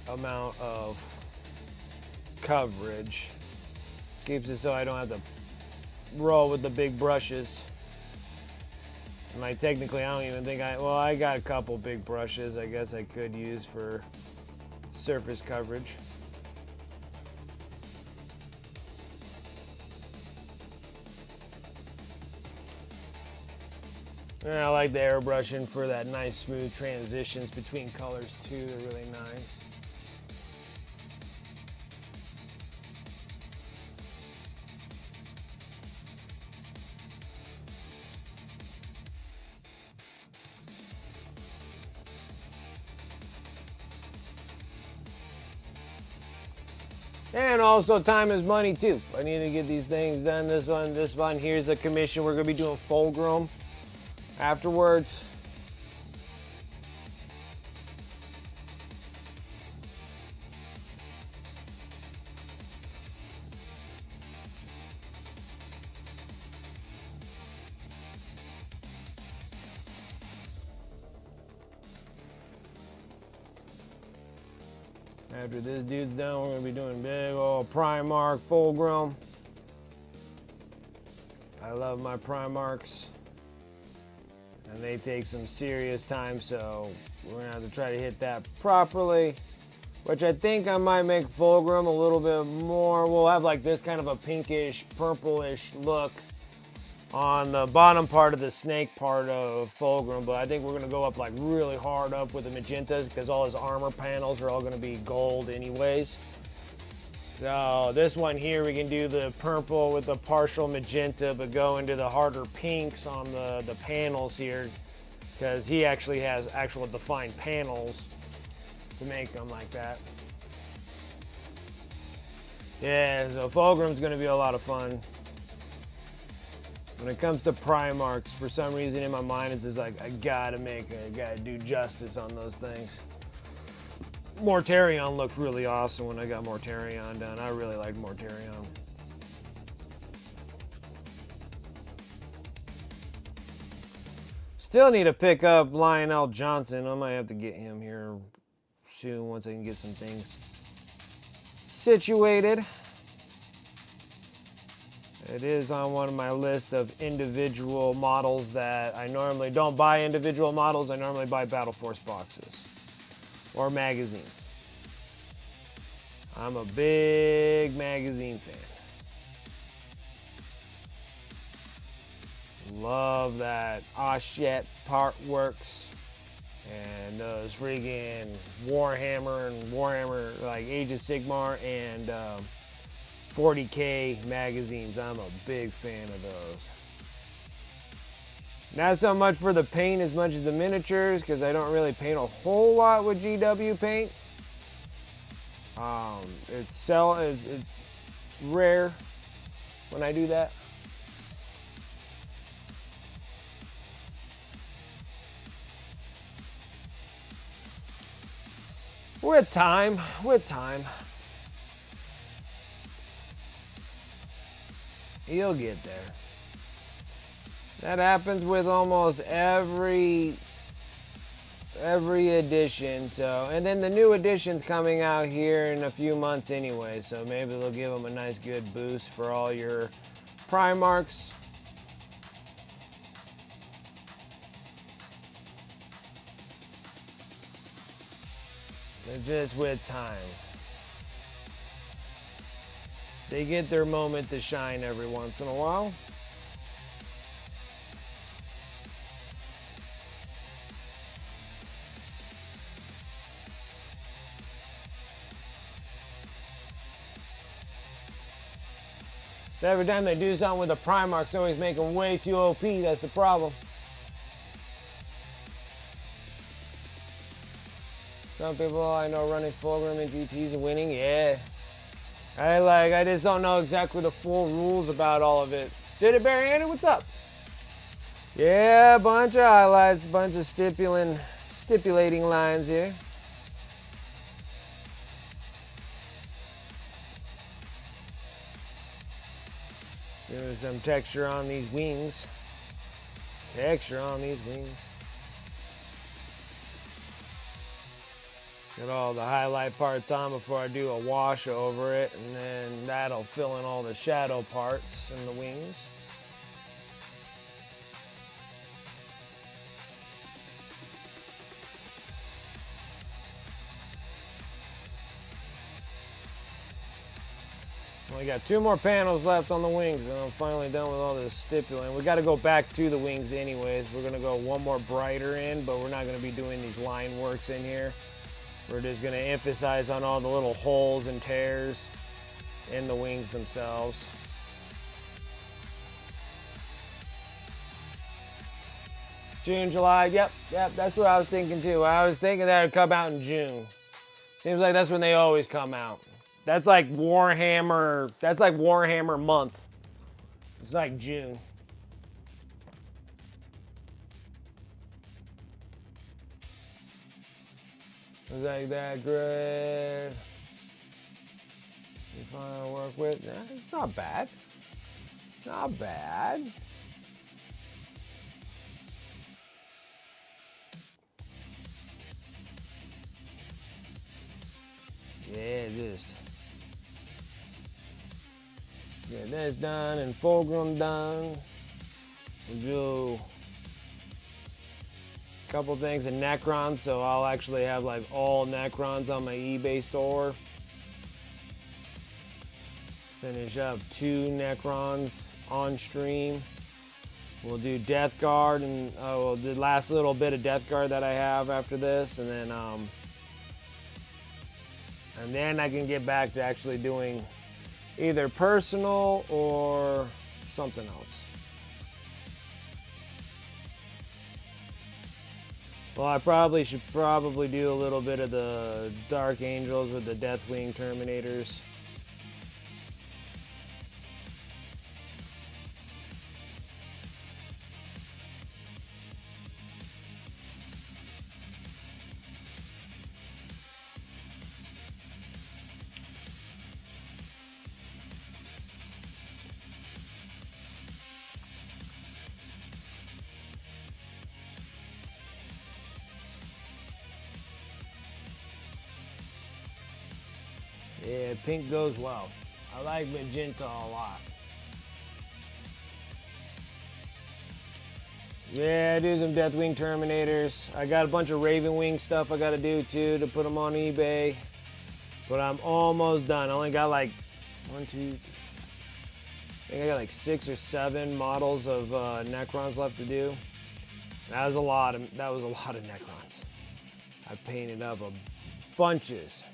[SPEAKER 1] amount of coverage. Keeps it so I don't have to roll with the big brushes. Like technically, I don't even think I got a couple big brushes I guess I could use for surface coverage. And I like the airbrushing for that nice smooth transitions between colors too. They're really nice. And also time is money too. I need to get these things done. This one, here's a commission. We're gonna be doing fulcrum afterwards. After this dude's done, we're gonna be doing big old Primark fulcrum. I love my Primarks, and they take some serious time, so we're gonna have to try to hit that properly, which I think I might make fulcrum a little bit more. We'll have like this kind of a pinkish, purplish look on the bottom part of the snake part of fulcrum, but I think we're gonna go up like really hard up with the magentas because all his armor panels are all gonna be gold anyways. So this one here, we can do the purple with the partial magenta, but go into the harder pinks on the panels here because he actually has actual defined panels to make them like that. Yeah, so fulcrum's gonna be a lot of fun. When it comes to Primarks, for some reason in my mind it's just like I gotta do justice on those things. Mortarion looked really awesome when I got Mortarion done. I really like Mortarion. Still need to pick up Lionel Johnson. I might have to get him here soon once I can get some things situated. It is on one of my list of individual models that I normally don't buy individual models. I normally buy Battle Force boxes or magazines. I'm a big magazine fan. Love that Oshet part works and those freaking Warhammer like Age of Sigmar and 40K magazines. I'm a big fan of those. Not so much for the paint as much as the miniatures because I don't really paint a whole lot with GW paint. It's rare when I do that. With time. You'll get there. That happens with almost every every edition. So, and then the new edition's coming out here in a few months anyway, so maybe they'll give them a nice good boost for all your Primarchs. They're just with time. They get their moment to shine every once in a while. So every time they do something with the Primarchs, they always make them way too OP. That's the problem. Some people I know running Fulgrim and GTs and winning, yeah. I just don't know exactly the full rules about all of it. Did it, Barry Andrew? What's up? Yeah, a bunch of highlights, a bunch of stipulating lines here. There's some texture on these wings. Texture on these wings. Get all the highlight parts on before I do a wash over it, and then that'll fill in all the shadow parts in the wings. We got 2 more panels left on the wings, and I'm finally done with all this stippling. We got to go back to the wings anyways. We're going to go one more brighter in, but we're not going to be doing these line works in here. We're just going to emphasize on all the little holes and tears in the wings themselves. June, July, yep, that's what I was thinking too. I was thinking that would come out in June. Seems like that's when they always come out. That's like Warhammer month. It's like June. It's like that great. You find to work with? Nah, it's not bad. Not bad. Yeah, just get this done and Fulgrim done. We'll do a couple things in Necrons, so I'll actually have like all Necrons on my eBay store. Finish up 2 Necrons on stream. We'll do Death Guard and the last little bit of Death Guard that I have after this, and then I can get back to actually doing either personal or something else. Well, I should probably do a little bit of the Dark Angels with the Deathwing Terminators. Yeah, pink goes well. I like magenta a lot. Yeah, I do some Deathwing Terminators. I got a bunch of Ravenwing stuff I gotta do too to put them on eBay. But I'm almost done. I only got like 1, 2, 3. I think I got like 6 or 7 models of Necrons left to do. That was a lot of Necrons. I painted up bunches.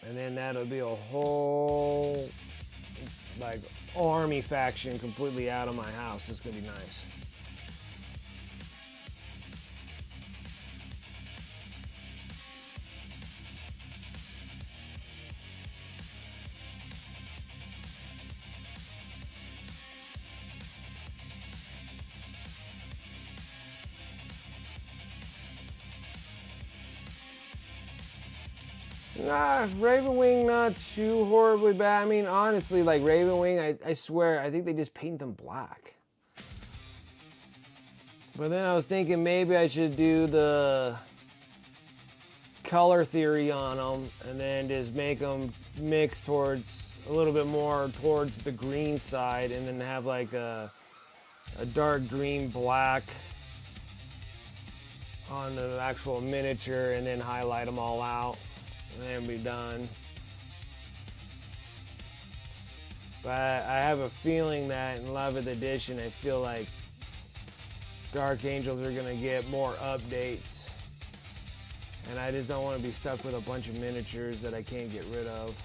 [SPEAKER 1] And then that'll be a whole like army faction completely out of my house. It's gonna be nice. Nah, Ravenwing not too horribly bad. I mean, honestly, like Ravenwing, I swear, I think they just paint them black. But then I was thinking maybe I should do the color theory on them and then just make them mix towards a little bit more towards the green side and then have like a dark green black on the actual miniature and then highlight them all out and then be done. But I have a feeling that in 11th edition I feel like Dark Angels are gonna get more updates. And I just don't want to be stuck with a bunch of miniatures that I can't get rid of.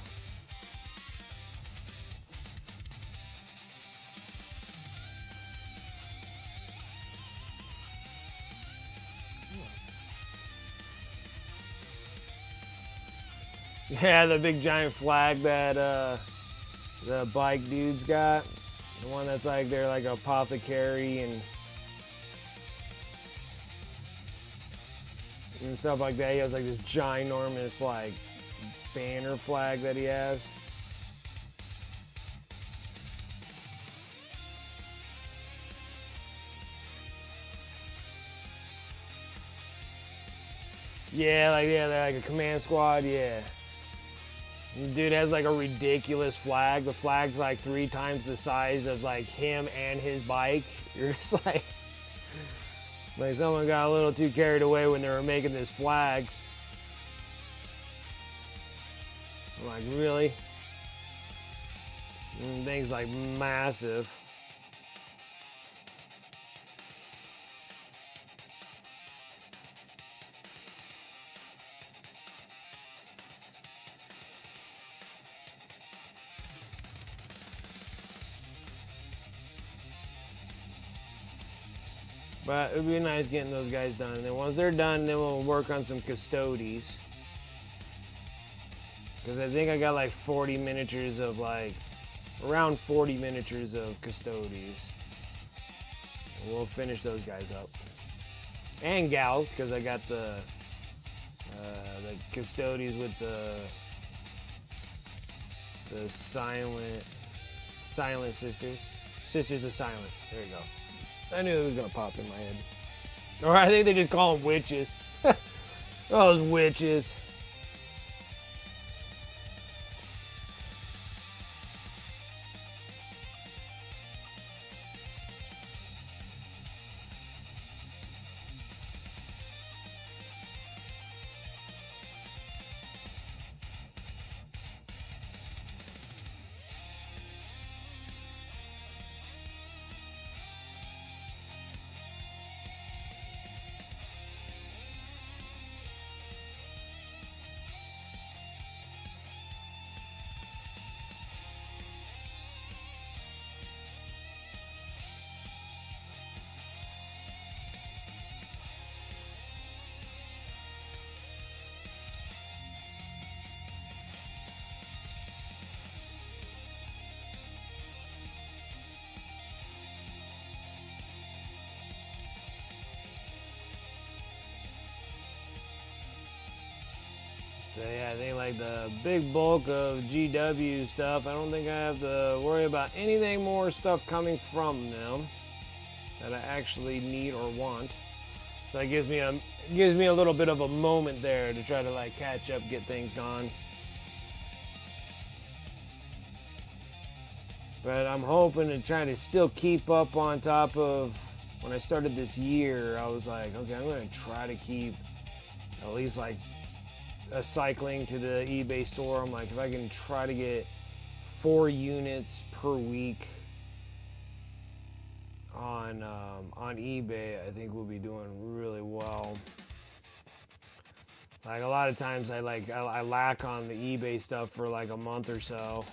[SPEAKER 1] Yeah, the big giant flag that the bike dude's got. The one that's like they're like apothecary and stuff like that. He has like this ginormous like banner flag that he has. Yeah, they're like a command squad, yeah. Dude has like a ridiculous flag. The flag's like 3 times the size of like him and his bike. You're just like someone got a little too carried away when they were making this flag. I'm like, really? And thing's like massive. But it would be nice getting those guys done. And then once they're done, then we'll work on some Custodes. Because I think I got like 40 miniatures of like, around 40 miniatures of Custodes. And we'll finish those guys up. And gals, because I got the Custodes with the silent sisters. Sisters of Silence. There you go. I knew it was gonna pop in my head. Or I think they just call them witches. Those witches. So yeah, I think like the big bulk of GW stuff, I don't think I have to worry about anything more stuff coming from them that I actually need or want. So it gives me a little bit of a moment there to try to like catch up, get things done. But I'm hoping to try to still keep up on top of when I started this year. I was like, okay, I'm gonna try to keep at least like a cycling to the eBay store. I'm like, if I can try to get 4 units per week on eBay, I think we'll be doing really well. Like a lot of times I lack on the eBay stuff for like a month or so.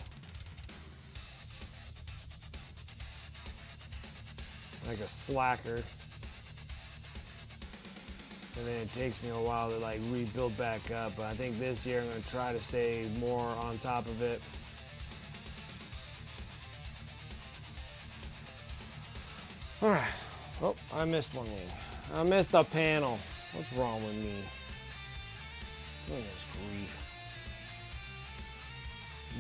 [SPEAKER 1] Like a slacker. And then it takes me a while to like rebuild back up. But I think this year I'm gonna try to stay more on top of it. All right. Oh, I missed one thing. I missed a panel. What's wrong with me? Goodness grief.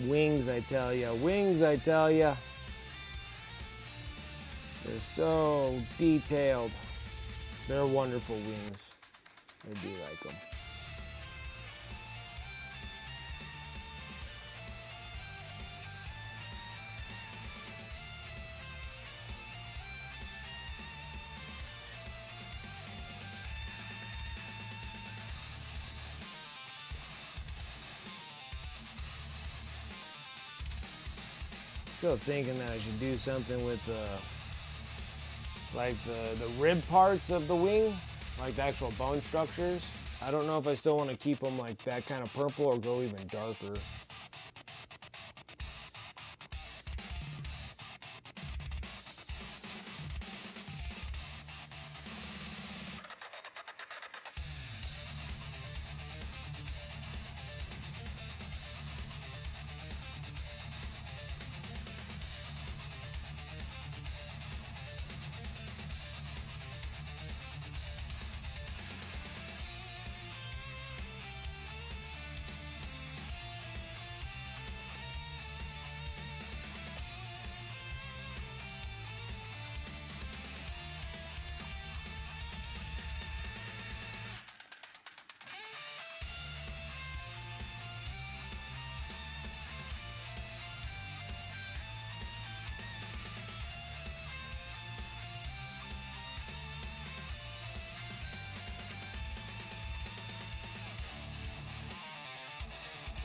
[SPEAKER 1] Wings, I tell ya. Wings, I tell ya. They're so detailed. They're wonderful wings. I do like them. Still thinking that I should do something with like the rib parts of the wing, like the actual bone structures. I don't know if I still want to keep them like that kind of purple or go even darker.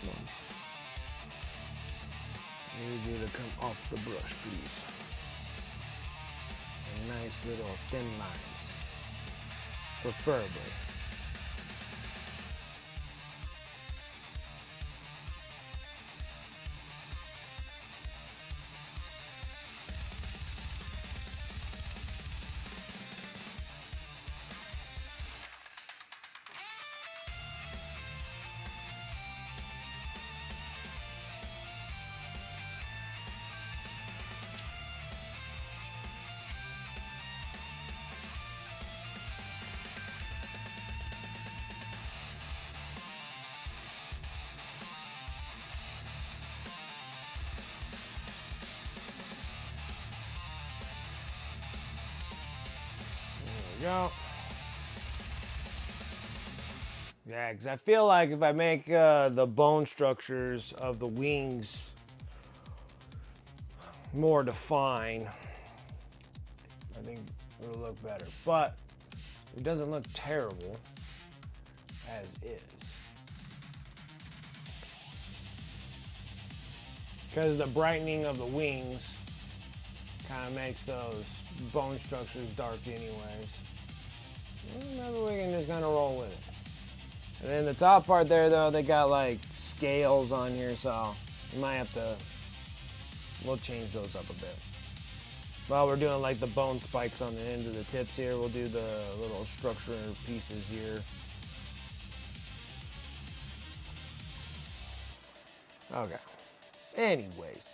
[SPEAKER 1] Come on. I need you to come off the brush, please. And nice little thin lines, preferably. Go. Yeah, because I feel like if I make the bone structures of the wings more defined, I think it'll look better. But it doesn't look terrible as is. Because the brightening of the wings kind of makes those bone structures dark anyways. Maybe we can just kind of roll with it. And then the top part there, though, they got like scales on here, so you might have to, we'll change those up a bit. While we're doing like the bone spikes on the end of the tips here, we'll do the little structure pieces here. Okay. Anyways,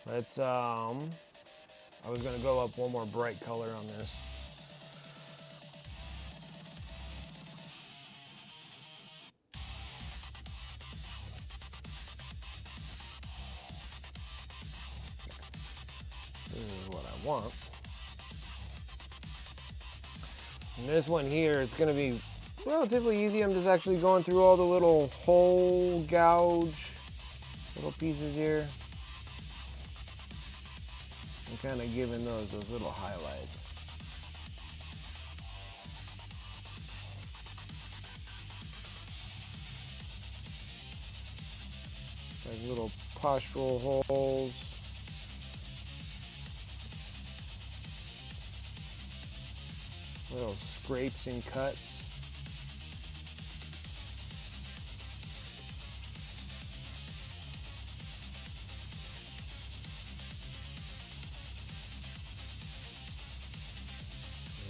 [SPEAKER 1] let's, I was gonna go up one more bright color on this. This is what I want. And this one here, it's gonna be relatively easy. I'm just actually going through all the little hole gouge little pieces here and kind of giving those little highlights. Like little postural holes. Little scrapes and cuts.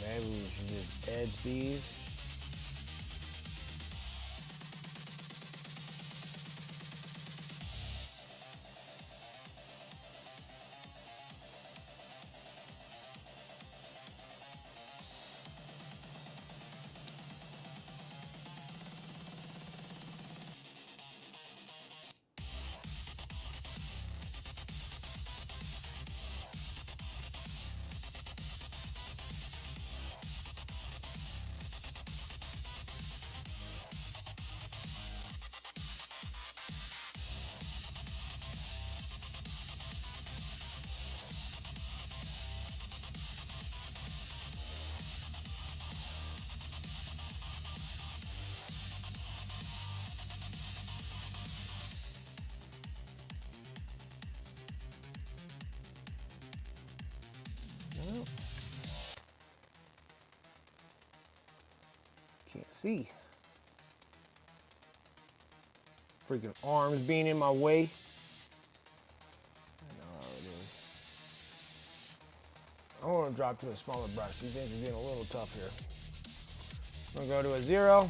[SPEAKER 1] Maybe we should just edge these. Can't see. Freaking arms being in my way. I know how it is. I want to drop to a smaller brush. These things are getting a little tough here. I'm going to go to a 0.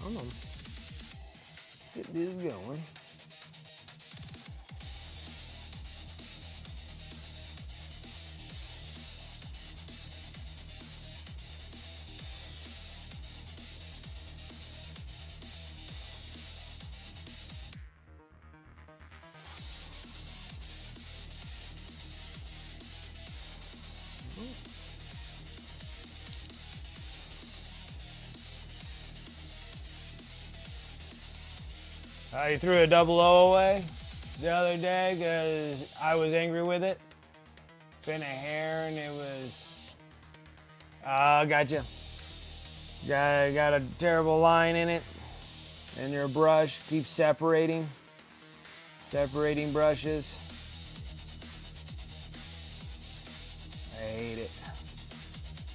[SPEAKER 1] Come on. Get this going. You threw a 00 away the other day because I was angry with it. Been a hair and it was. Gotcha. Got a terrible line in it, and your brush keeps separating brushes. I hate it.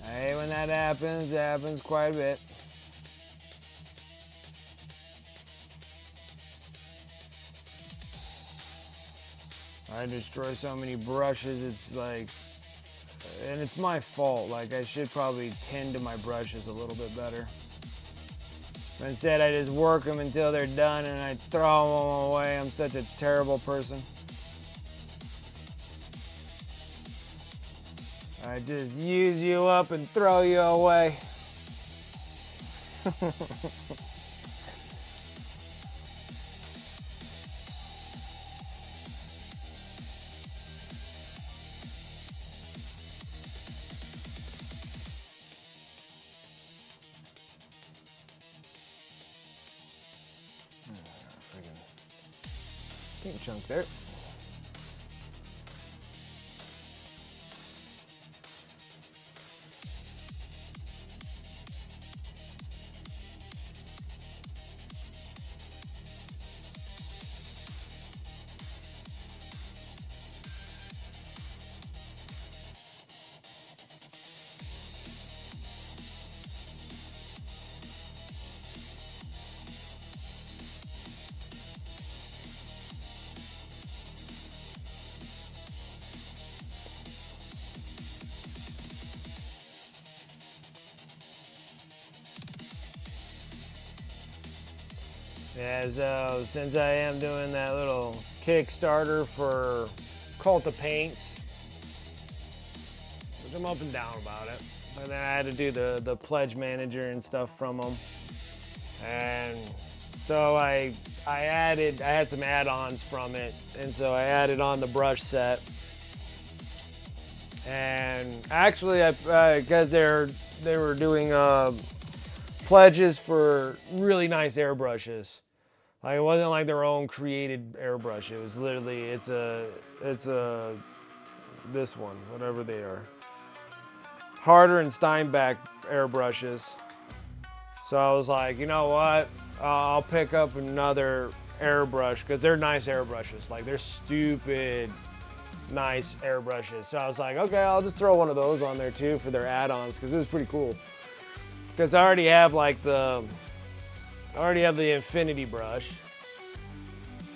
[SPEAKER 1] I hate when that happens. It happens quite a bit. I destroy so many brushes, it's like, and it's my fault. Like, I should probably tend to my brushes a little bit better. But instead, I just work them until they're done and I throw them away. I'm such a terrible person. I just use you up and throw you away. Pink chunk there. Yeah, so since I am doing that little Kickstarter for Cult of Paints, which I'm up and down about it, but then I had to do the pledge manager and stuff from them, and so I had some add-ons from it, and so I added on the brush set, and actually because they were doing pledges for really nice airbrushes. Like, it wasn't like their own created airbrush. It was literally, it's a this one, whatever they are. Harder and Steinbeck airbrushes. So I was like, you know what? I'll pick up another airbrush because they're nice airbrushes. Like, they're stupid nice airbrushes. So I was like, okay, I'll just throw one of those on there too for their add-ons because it was pretty cool. Because I already have like the Infinity brush.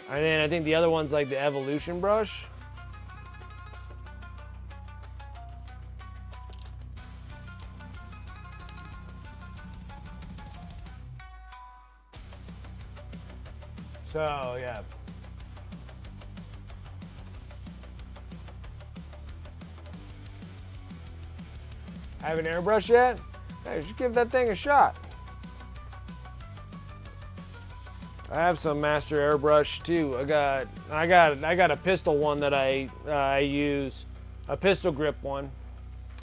[SPEAKER 1] And then I think the other one's like the Evolution brush. So, yeah. Haven't airbrushed yet? Hey, you should give that thing a shot. I have some Master Airbrush too. I got a pistol one that I use, a pistol grip one,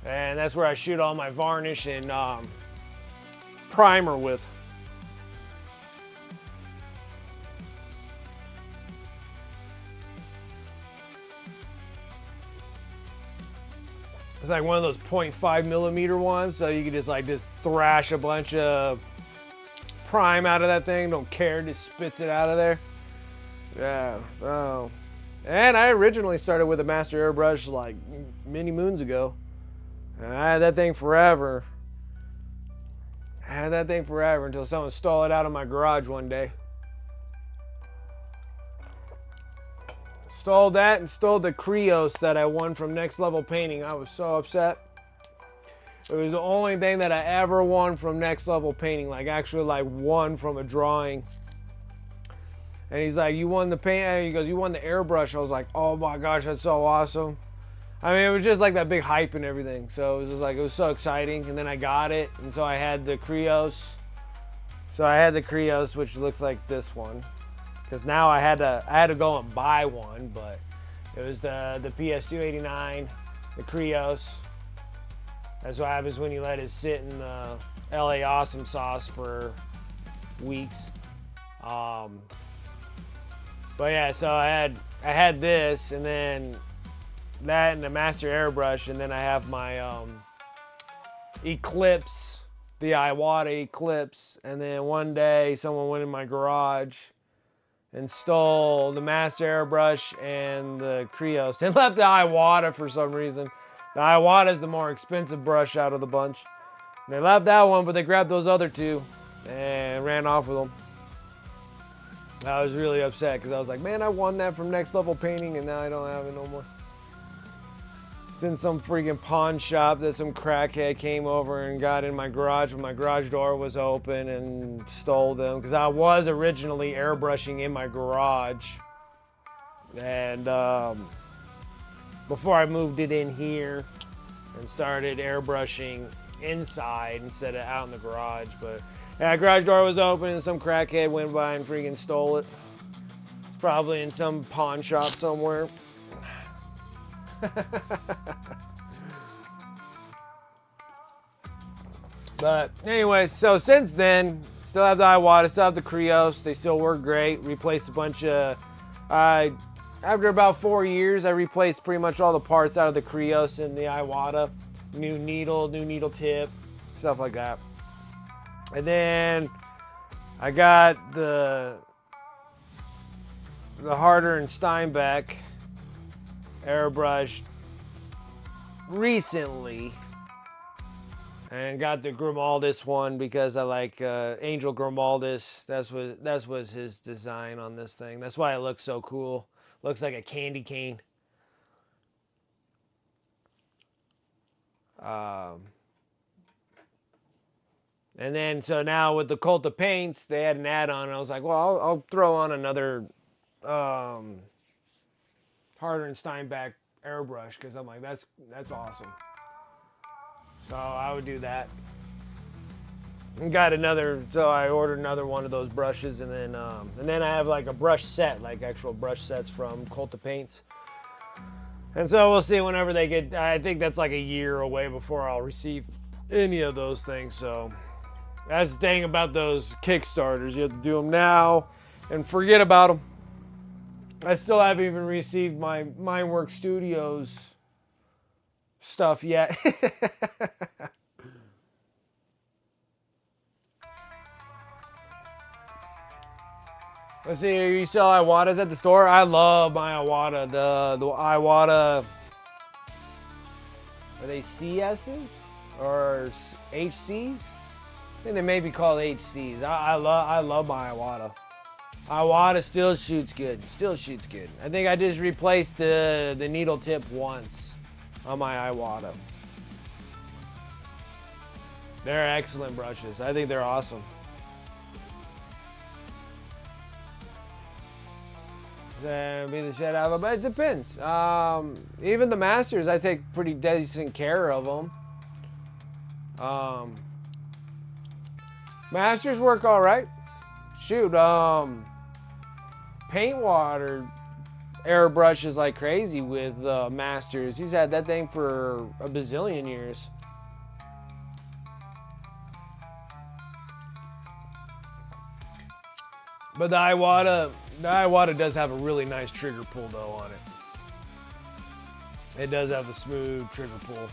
[SPEAKER 1] and that's where I shoot all my varnish and primer with. It's like one of those 0.5 millimeter ones, so you can just thrash a bunch of prime out of that thing. Don't care, just spits it out of there. Yeah. So, and I originally started with a Master Airbrush like many moons ago. And I had that thing forever. Until someone stole it out of my garage one day. Stole that and stole the Krios that I won from Next Level Painting. I was so upset. It was the only thing that I ever won from Next Level Painting, like actually like won from a drawing. And he's like, you won the paint, he goes, you won the airbrush. I was like, oh my gosh, that's so awesome. I mean, it was just like that big hype and everything. So it was just like, it was so exciting. And then I got it. And so I had the Krios. Which looks like this one. Because now I had to go and buy one, but it was the PS289, the Krios. That's what happens when you let it sit in the LA Awesome sauce for weeks. But yeah, so I had this, and then that and the Master Airbrush, and then I have my Eclipse, the Iwata Eclipse, and then one day someone went in my garage and stole the Master Airbrush and the Krios and left the Iwata for some reason. The Iwata is the more expensive brush out of the bunch. And they left that one, but they grabbed those other two and ran off with them. I was really upset because I was like, man, I won that from Next Level Painting and now I don't have it no more. It's in some freaking pawn shop that some crackhead came over and got in my garage when my garage door was open and stole them. Because I was originally airbrushing in my garage. And before I moved it in here and started airbrushing inside instead of out in the garage. But yeah, garage door was open and some crackhead went by and freaking stole it. It's probably in some pawn shop somewhere. But anyway, so since then, still have the Iwata, still have the Krios. They still work great. Replaced a bunch of, after about 4 years, I replaced pretty much all the parts out of the Krios and the Iwata. New needle tip, stuff like that. And then I got the Harder and Steinbeck airbrush recently, and got the Grimaldis one because I like Angel Grimaldis. That was his design on this thing. That's why it looks so cool. Looks like a candy cane. And then so now with the Cult of Paints, they had an add-on. And I was like, well, I'll throw on another Harder and Steinbeck airbrush because I'm like, that's awesome. So I would do that. And got another, so I ordered another one of those brushes, and then I have like a brush set, like actual brush sets from Cult of Paints. And so we'll see whenever they get. I think that's like a year away before I'll receive any of those things. So that's the thing about those Kickstarters. You have to do them now and forget about them. I still haven't even received my Mindworks Studios stuff yet. Let's see, you sell Iwatas at the store? I love my Iwata. The Iwata, are they CSs or HCs? I think they may be called HCs. I love my Iwata. Iwata still shoots good. I think I just replaced the needle tip once on my Iwata. They're excellent brushes. I think they're awesome. Beat the shit out of them, but it depends. Even the Masters, I take pretty decent care of them. Masters work all right. Shoot, paint water airbrushes like crazy with Masters. He's had that thing for a bazillion years. But the Iwata does have a really nice trigger pull though on it. It does have a smooth trigger pull.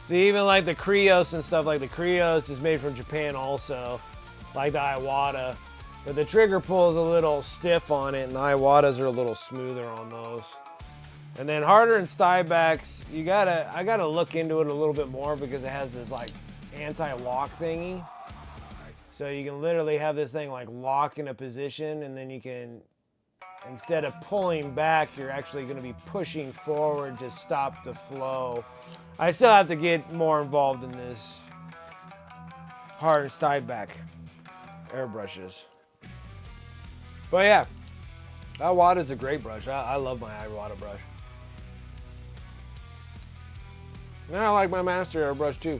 [SPEAKER 1] So even like the Krios and stuff, like the Krios is made from Japan also, like the Iwata. But the trigger pull is a little stiff on it, and the Iwatas are a little smoother on those. And then Harder and Stybacks, I gotta look into it a little bit more because it has this like anti-lock thingy. So you can literally have this thing like lock in a position, and then you can, instead of pulling back, you're actually gonna be pushing forward to stop the flow. I still have to get more involved in this Harder and Stybacks airbrushes. But yeah, Iwata's a great brush. I love my Iwata brush. And I like my Master airbrush too.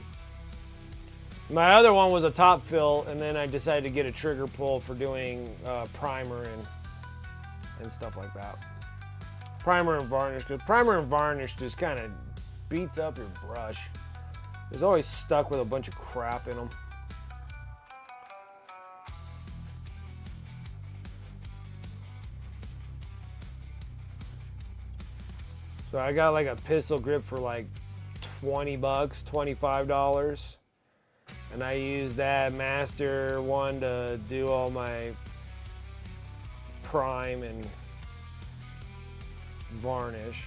[SPEAKER 1] My other one was a top fill, and then I decided to get a trigger pull for doing primer and stuff like that. Primer and varnish, because primer and varnish just kind of beats up your brush. It's always stuck with a bunch of crap in them. So I got like a pistol grip for like 20 bucks, $25. And I use that Master one to do all my prime and varnish.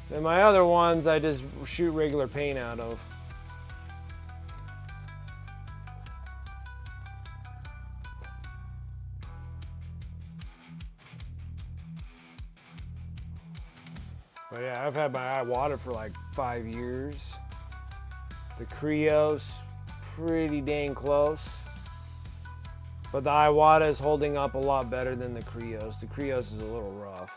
[SPEAKER 1] Then my other ones I just shoot regular paint out of. But yeah, I've had my Iwata for like 5 years. The Krios, pretty dang close. But the Iwata is holding up a lot better than the Krios. The Krios is a little rough.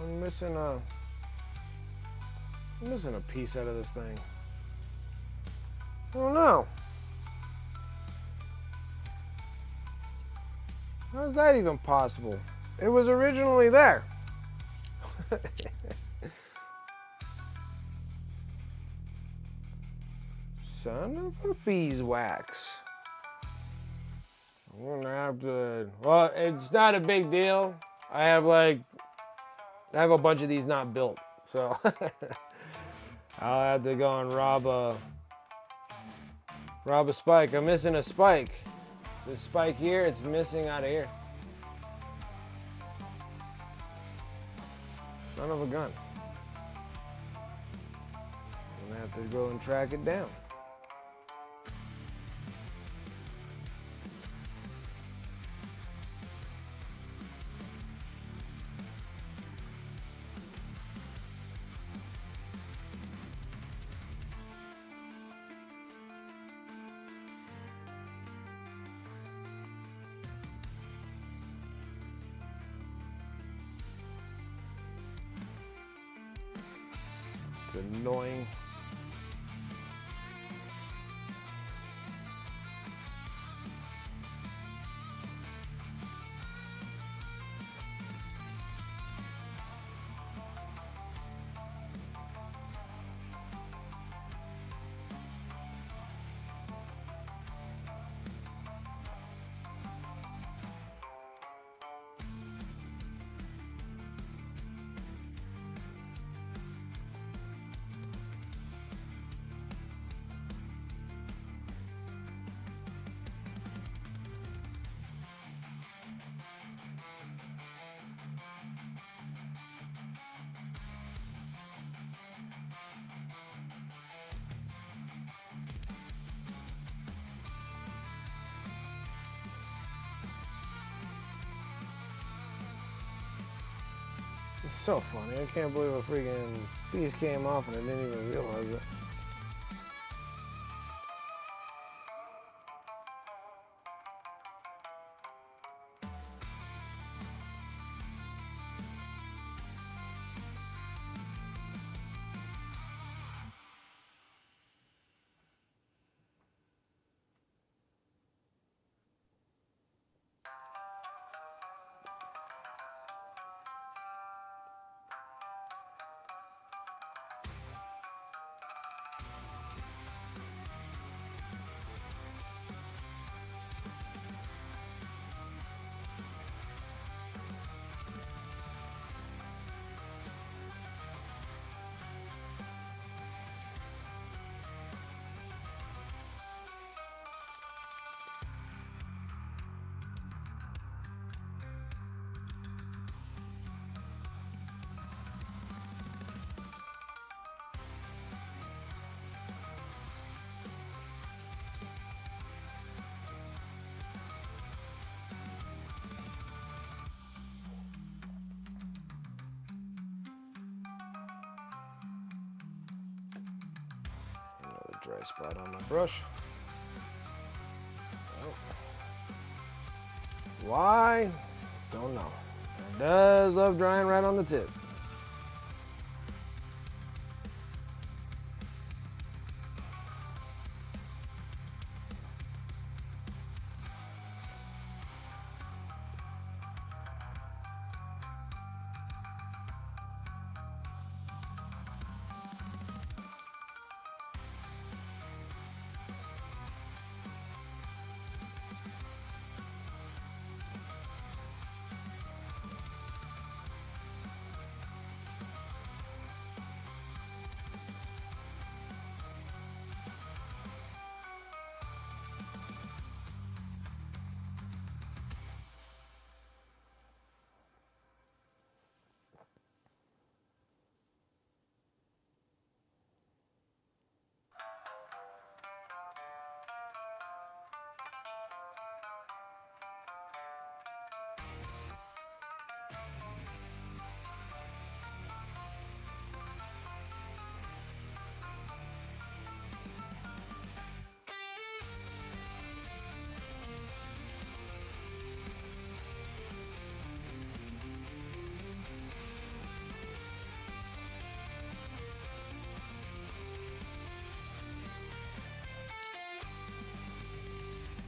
[SPEAKER 1] I'm missing a piece out of this thing. I don't know. How is that even possible? It was originally there. Son of a beeswax. I'm gonna have to, well, it's not a big deal. I have a bunch of these not built, so I'll have to go and rob a spike. I'm missing a spike. This spike here, it's missing out of here. Son of a gun. I'm gonna have to go and track it down. It's annoying. It's so funny. I can't believe a freaking piece came off and I didn't even realize it. Another dry spot on my brush. Oh. Why? Don't know. It does love drying right on the tip.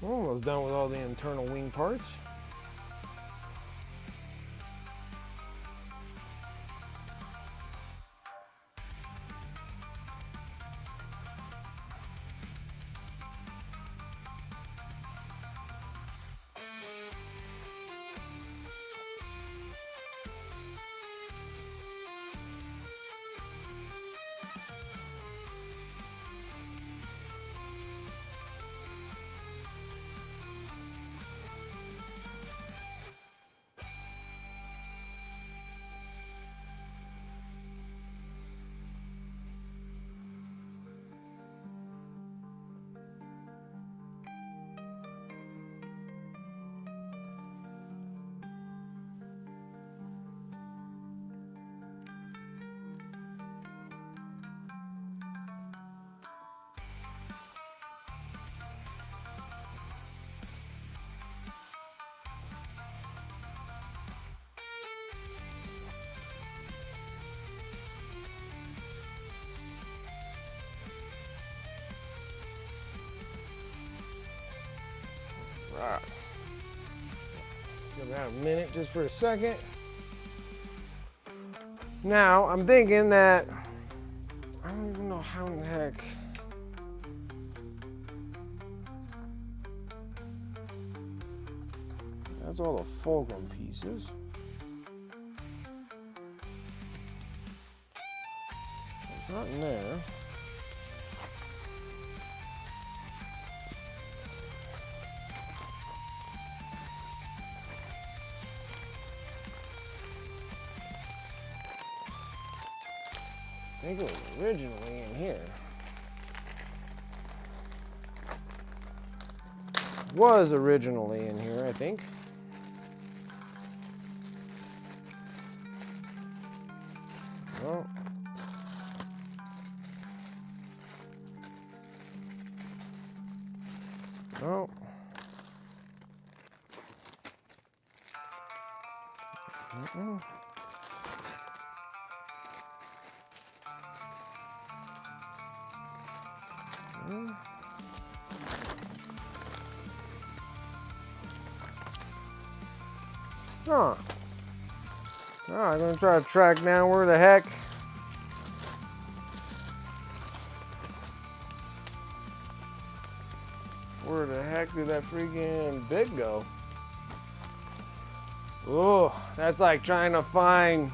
[SPEAKER 1] Almost done with all the internal wing parts. Right. Give that a minute just for a second. Now, I'm thinking that, I don't even know how in the heck. That's all the fulcrum pieces. It's not in there. I think it was originally in here. Was originally in here, I think. Huh. Oh, I'm gonna try to track down where the heck did that freaking bit go? Oh, that's like trying to find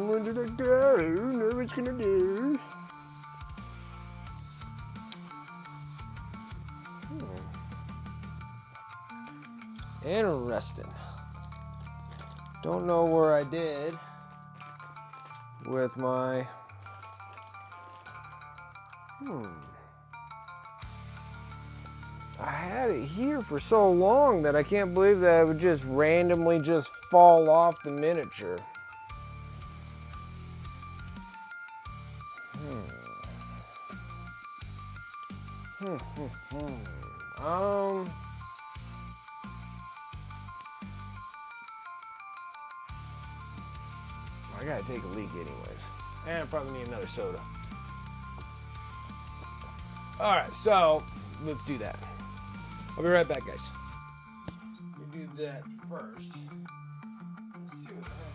[SPEAKER 1] what did I do? Know what's gonna do? Interesting. Don't know where I did with my I had it here for so long that I can't believe that it would just randomly just fall off the miniature. I gotta take a leak anyways. And I probably need another soda. Alright, so let's do that. I'll be right back, guys. We do that first. Let's see what happens.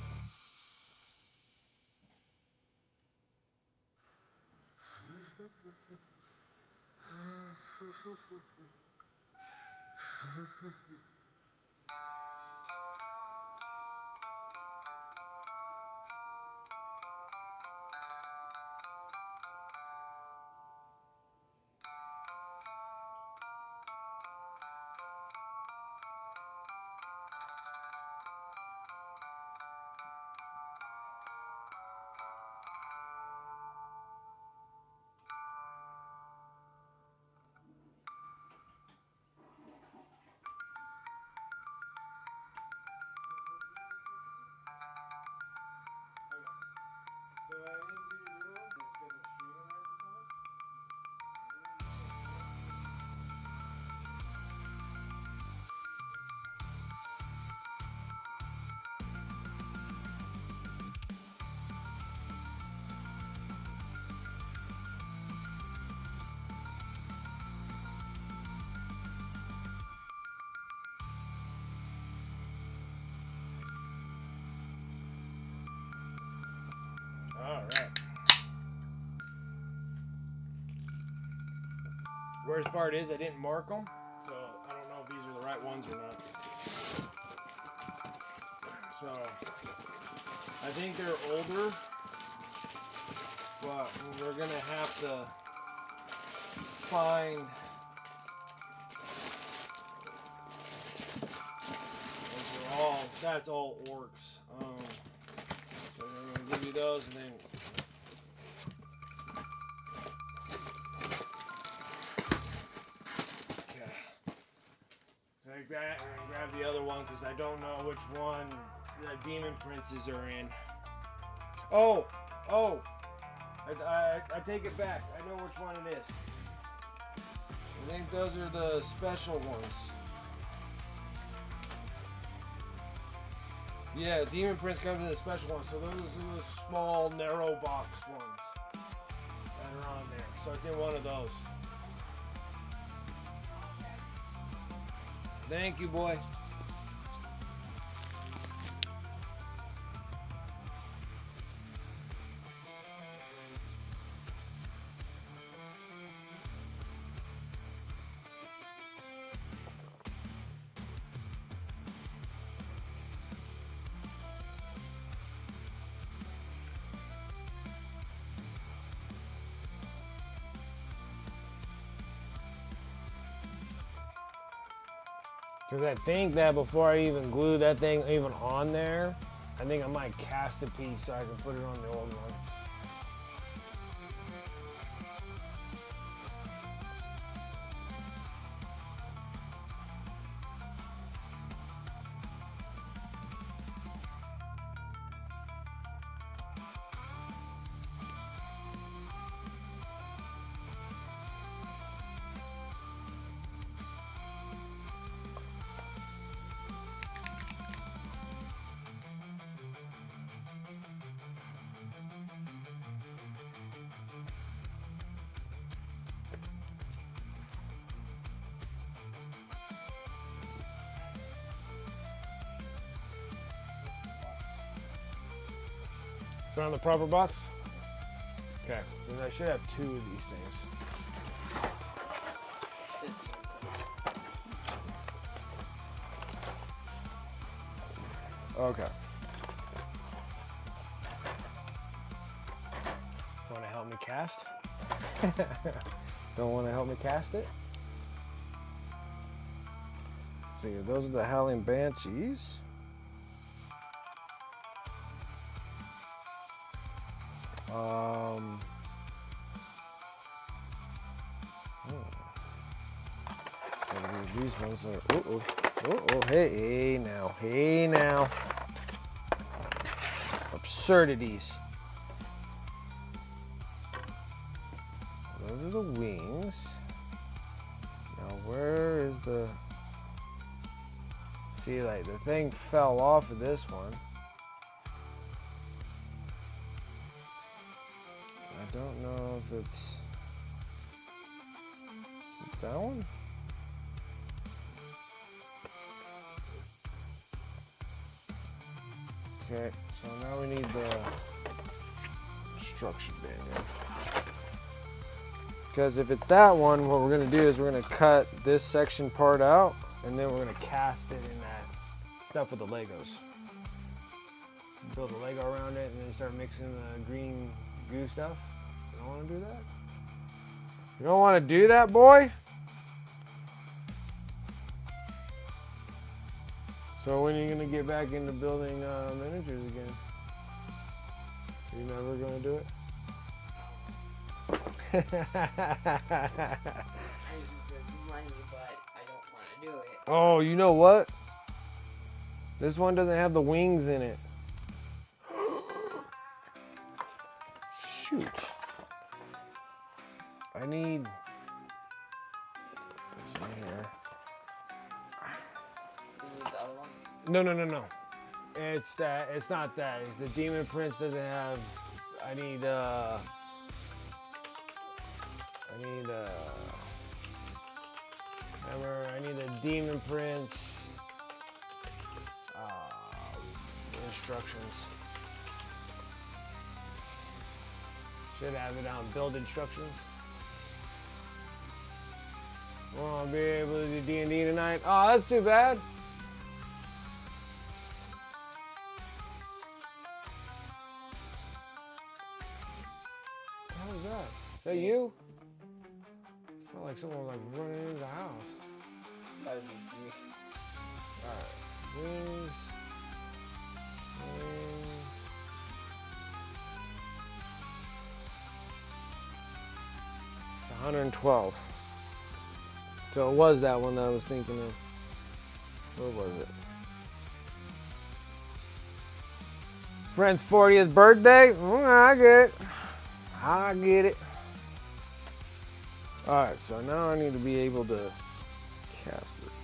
[SPEAKER 1] Alright. Worst part is I didn't mark them, so I don't know if these are the right ones or not. So, I think they're older, but we're going to have to find... That's all orcs. So I'm going to give you those and then... Like that, and then grab the other one because I don't know which one the demon princes are in. Oh, I take it back. I know which one it is. I think those are the special ones. Yeah, demon prince comes in the special ones. So those are the small, narrow box ones that are on there. So it's in one of those. Thank you, boy. Because I think that before I even glue that thing even on there, I think I might cast a piece so I can put it on the old one. Put on the proper box? Okay, then I should have 2 of these things. Okay. Want to help me cast? Don't want to help me cast it? See, those are the Howling Banshees. These ones are, hey now. Absurdities. Those are the wings. Now where is the, see, like the thing fell off of this one. I don't know if it's that one. Okay, so now we need the instruction manual. Because if it's that one, what we're going to do is we're going to cut this section part out, and then we're going to cast it in that stuff with the Legos. Build a Lego around it, and then start mixing the green goo stuff. You don't want to do that? You don't want to do that, boy? So when are you going to get back into building miniatures again? Are you never going to do it?
[SPEAKER 2] I use the money, but I don't want to do it.
[SPEAKER 1] Oh, you know what? This one doesn't have the wings in it. Shoot. I need this in here.
[SPEAKER 2] You need the other one?
[SPEAKER 1] No. It's that. It's not that. It's the Demon Prince doesn't have. I need remember, I need a Demon Prince instructions. Should have it on build instructions. Won't be able to do D&D tonight. Oh, that's too bad. How was that? Is that you? I felt like someone was like running into the house.
[SPEAKER 2] That was just me.
[SPEAKER 1] Alright. Wings. It's 112. So it was that one that I was thinking of. What was it? Friend's 40th birthday? I get it. Alright, so now I need to be able to cast this thing.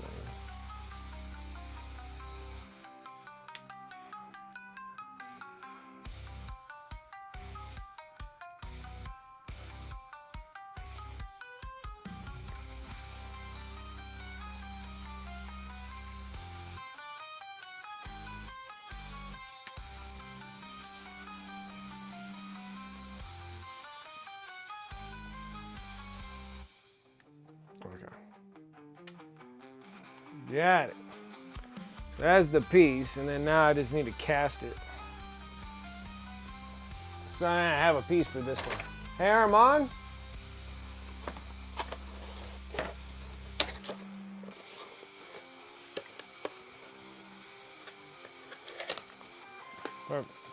[SPEAKER 1] Okay. Got it. That's the piece, and then now I just need to cast it. So I have a piece for this one. Hey, Armand?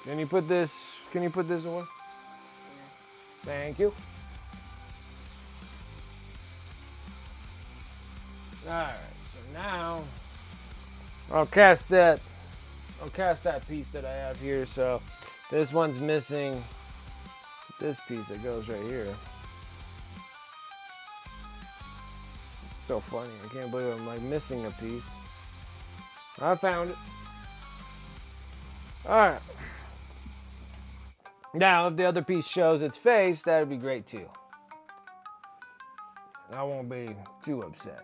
[SPEAKER 1] Can you put this away? Thank you. Alright, so now I'll cast that piece that I have here. So this one's missing this piece that goes right here. It's so funny. I can't believe I'm like missing a piece. I found it. Alright. Now if the other piece shows its face, that'd be great too. I won't be too upset.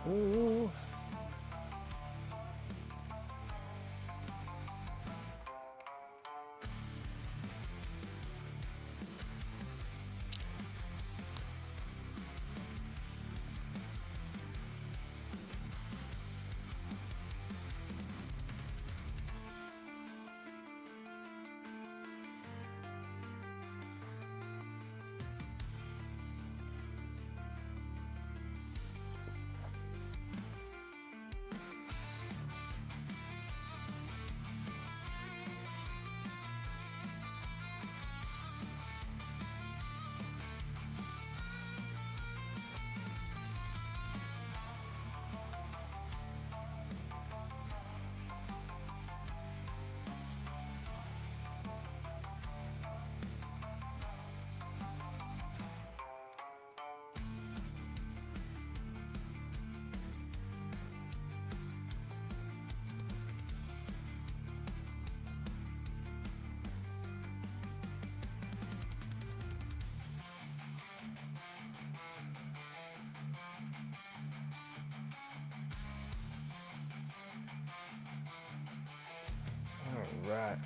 [SPEAKER 1] Ooh. Right.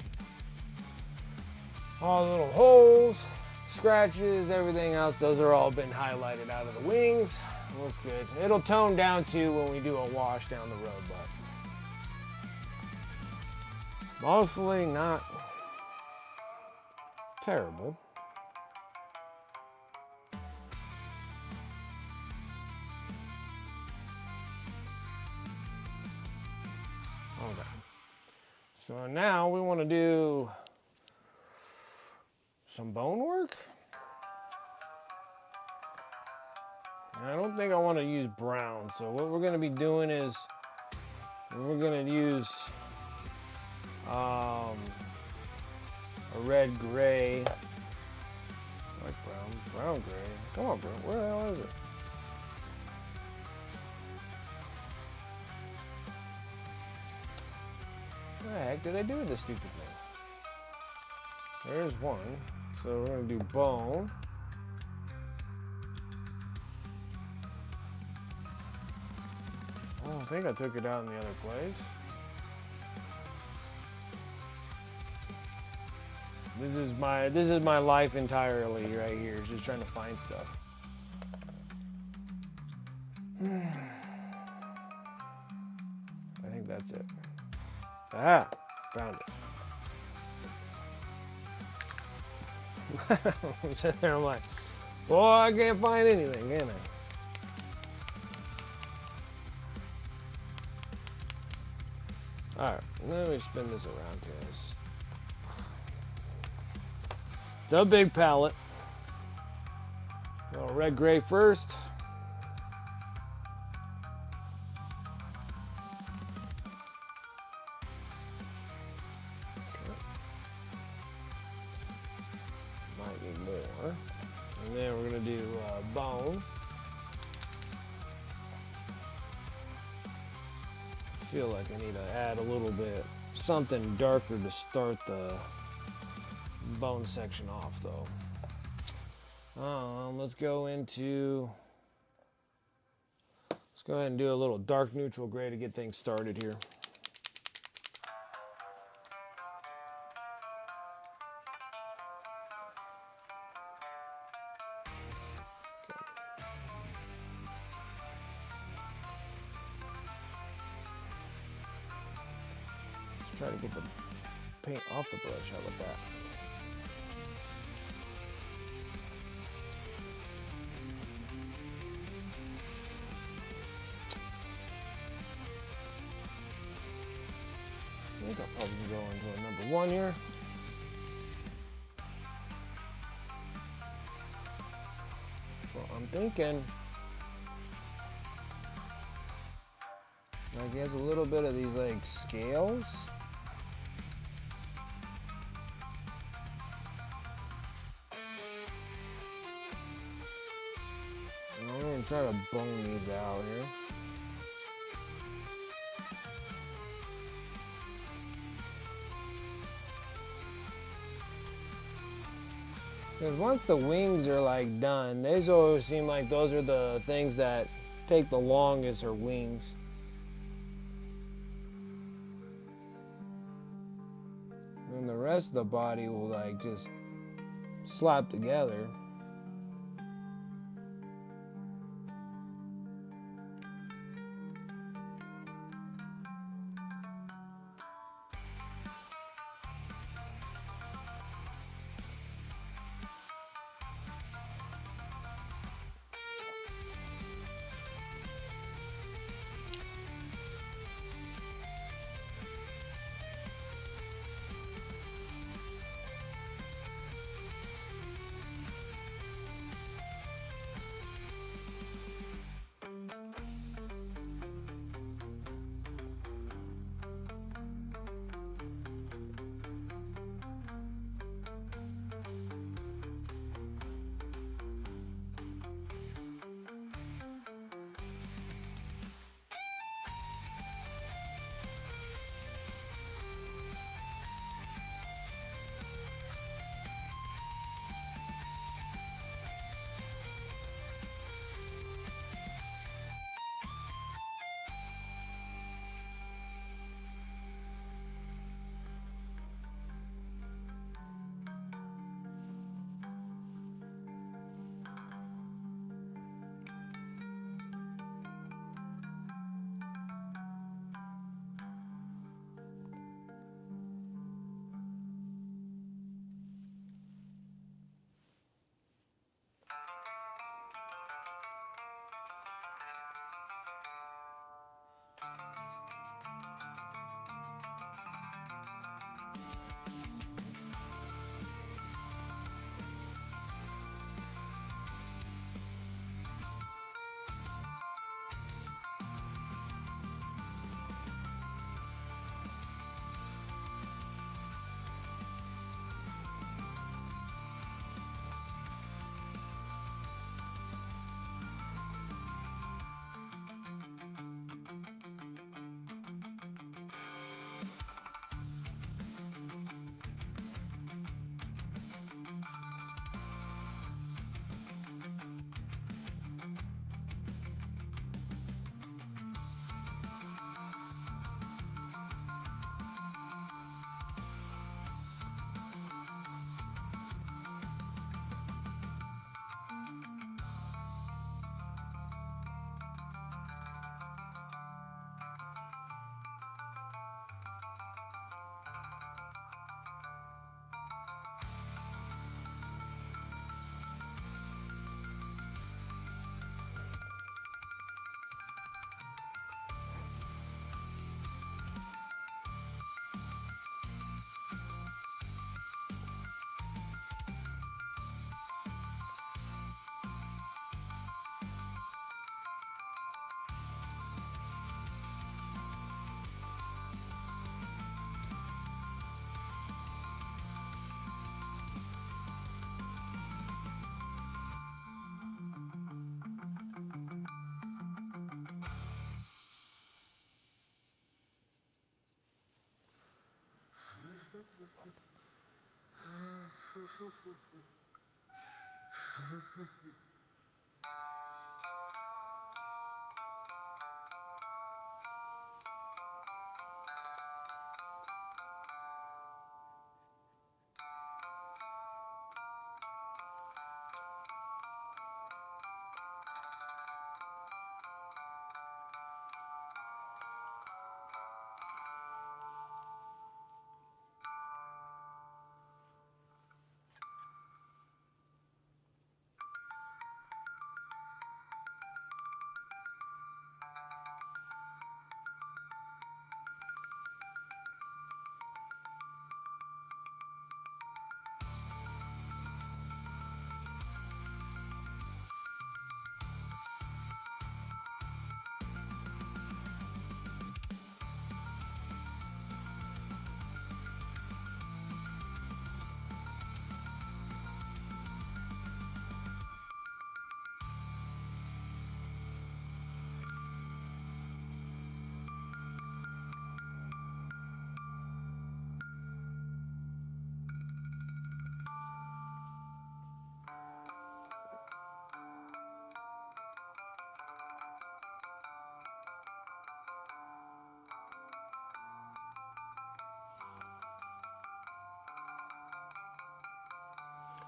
[SPEAKER 1] All the little holes, scratches, everything else, those are all been highlighted out of the wings. Looks good. It'll tone down too when we do a wash down the road, but mostly not terrible. Okay. So now we want to do some bone work. I don't think I want to use brown. So what we're going to be doing is we're going to use a red gray. I like brown gray. Come on, bro. Where the hell is it? What the heck did I do with this stupid thing? There's one. So we're going to do bone. Oh, I think I took it out in the other place. This is my life entirely right here, just trying to find stuff. I think that's it. Ah, found it. I'm sitting there, I'm like, boy, I can't find anything, can I? Alright, let me spin this around, guys. It's a big palette. Go red gray first. Might need more. And then we're going to do bone. I feel like I need to add a little bit something darker to start the bone section off though. Let's go ahead and do a little dark neutral gray to get things started here. Let's try to get the paint off the brush. How about that? I think I'll probably go into a number 1 here. So I'm thinking, like he has a little bit of these like scales. And I'm gonna try to bone these out here. Because once the wings are like done, these always seem like those are the things that take the longest are wings. And the rest of the body will like just slap together.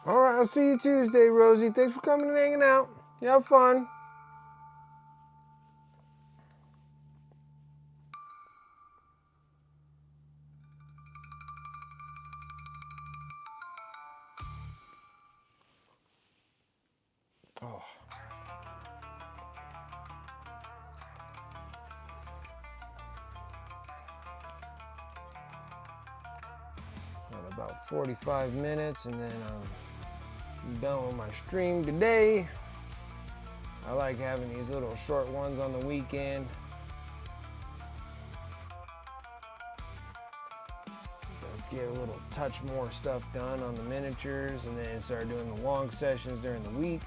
[SPEAKER 1] All right, I'll see you Tuesday, Rosie. Thanks for coming and hanging out. You have fun. Oh. Got about 45 minutes and then I'm done with my stream today. I like having these little short ones on the weekend. Just get a little touch more stuff done on the miniatures and then start doing the long sessions during the week.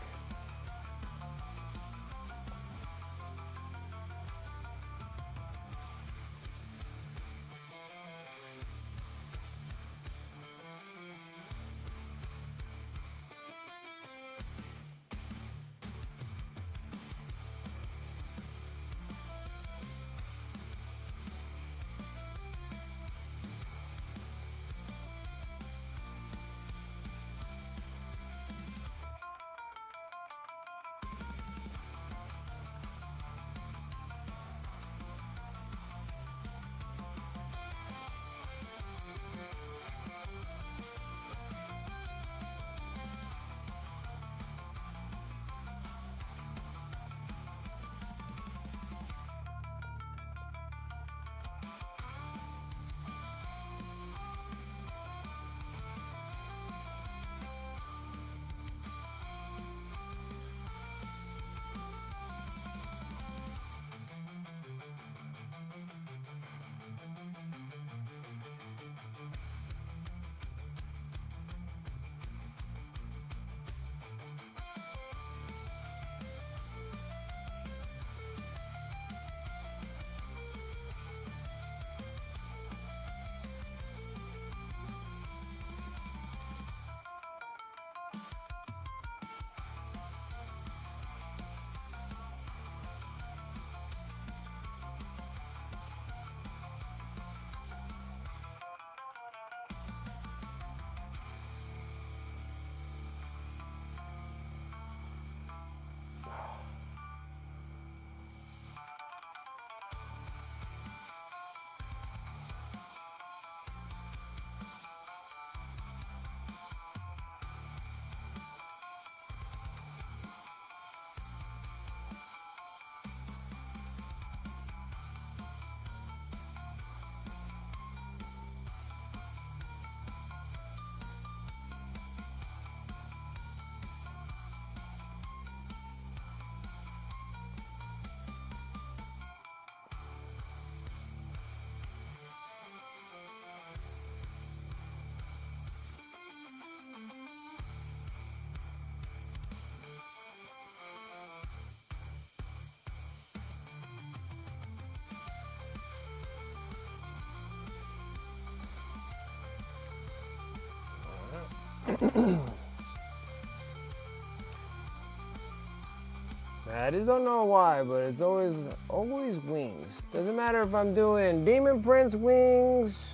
[SPEAKER 1] I just don't know why, but it's always wings. Doesn't matter if I'm doing Demon Prince wings,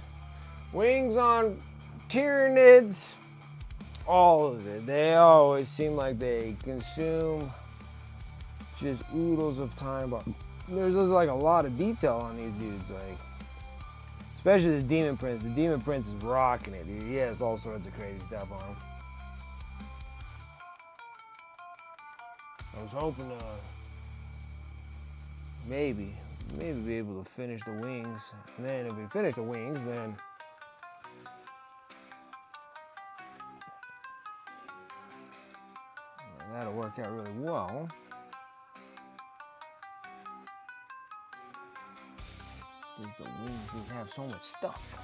[SPEAKER 1] wings on Tyranids, all of it. They always seem like they consume just oodles of time. But there's just like a lot of detail on these dudes, like especially this Demon Prince. The Demon Prince is rocking it, dude. He has all sorts of crazy stuff on him. I was hoping to maybe be able to finish the wings. And then if we finish the wings, then that'll work out really well. Because the wings just have so much stuff.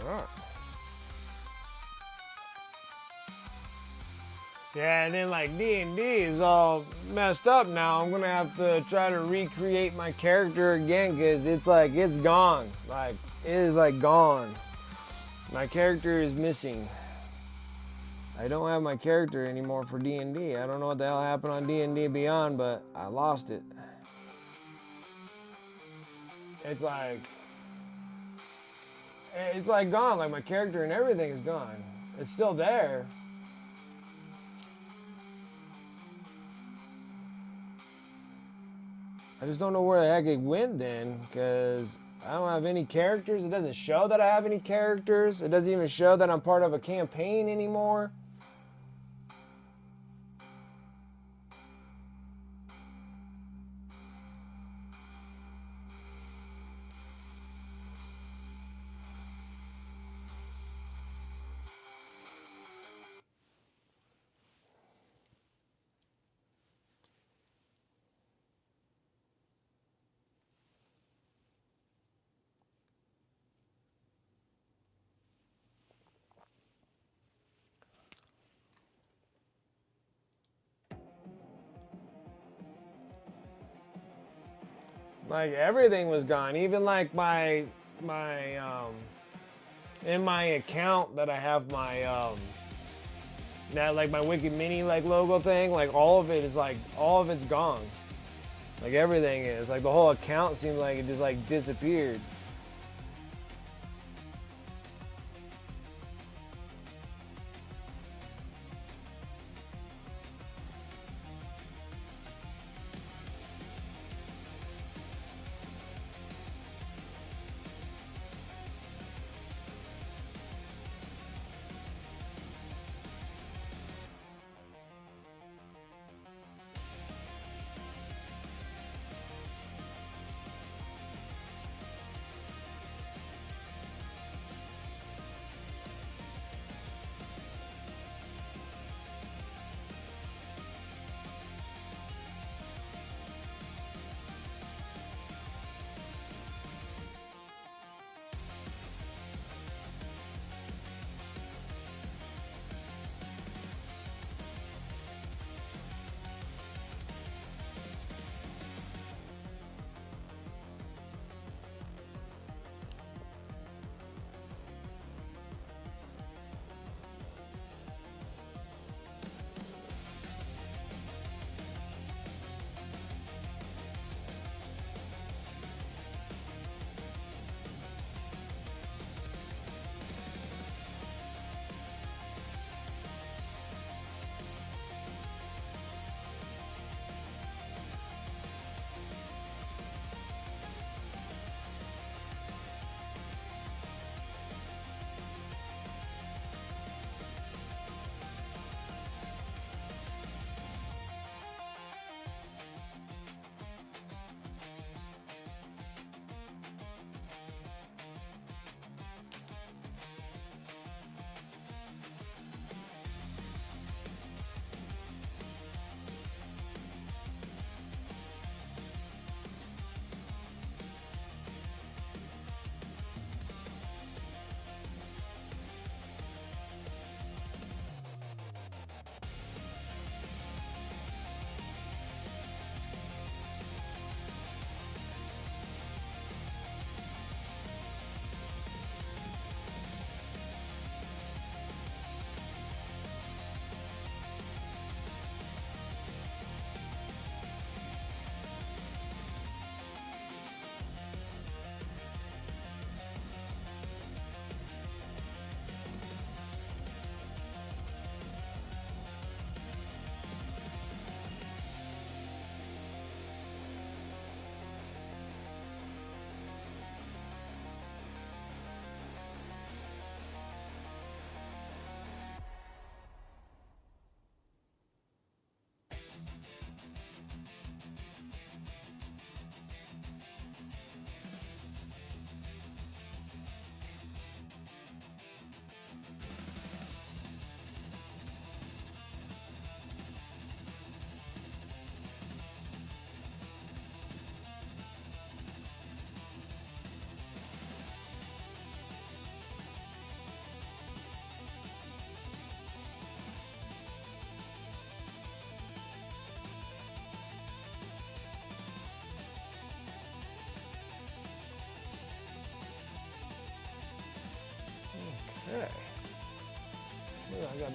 [SPEAKER 1] Alright. Yeah, and then like D&D is all messed up now. I'm gonna have to try to recreate my character again because it's like, it's gone. Like, it is like gone. My character is missing. I don't have my character anymore for D&D. I don't know what the hell happened on D&D Beyond, but I lost it. It's like gone. Like my character and everything is gone. It's still there. I just don't know where the heck it went then, because I don't have any characters. It doesn't show that I have any characters. It doesn't even show that I'm part of a campaign anymore. Like everything was gone. Even like my in my account that I have my that like my Wicked Mini like logo thing, like all of it is like, all of it's gone. Like everything is. Like the whole account seemed like it just like disappeared.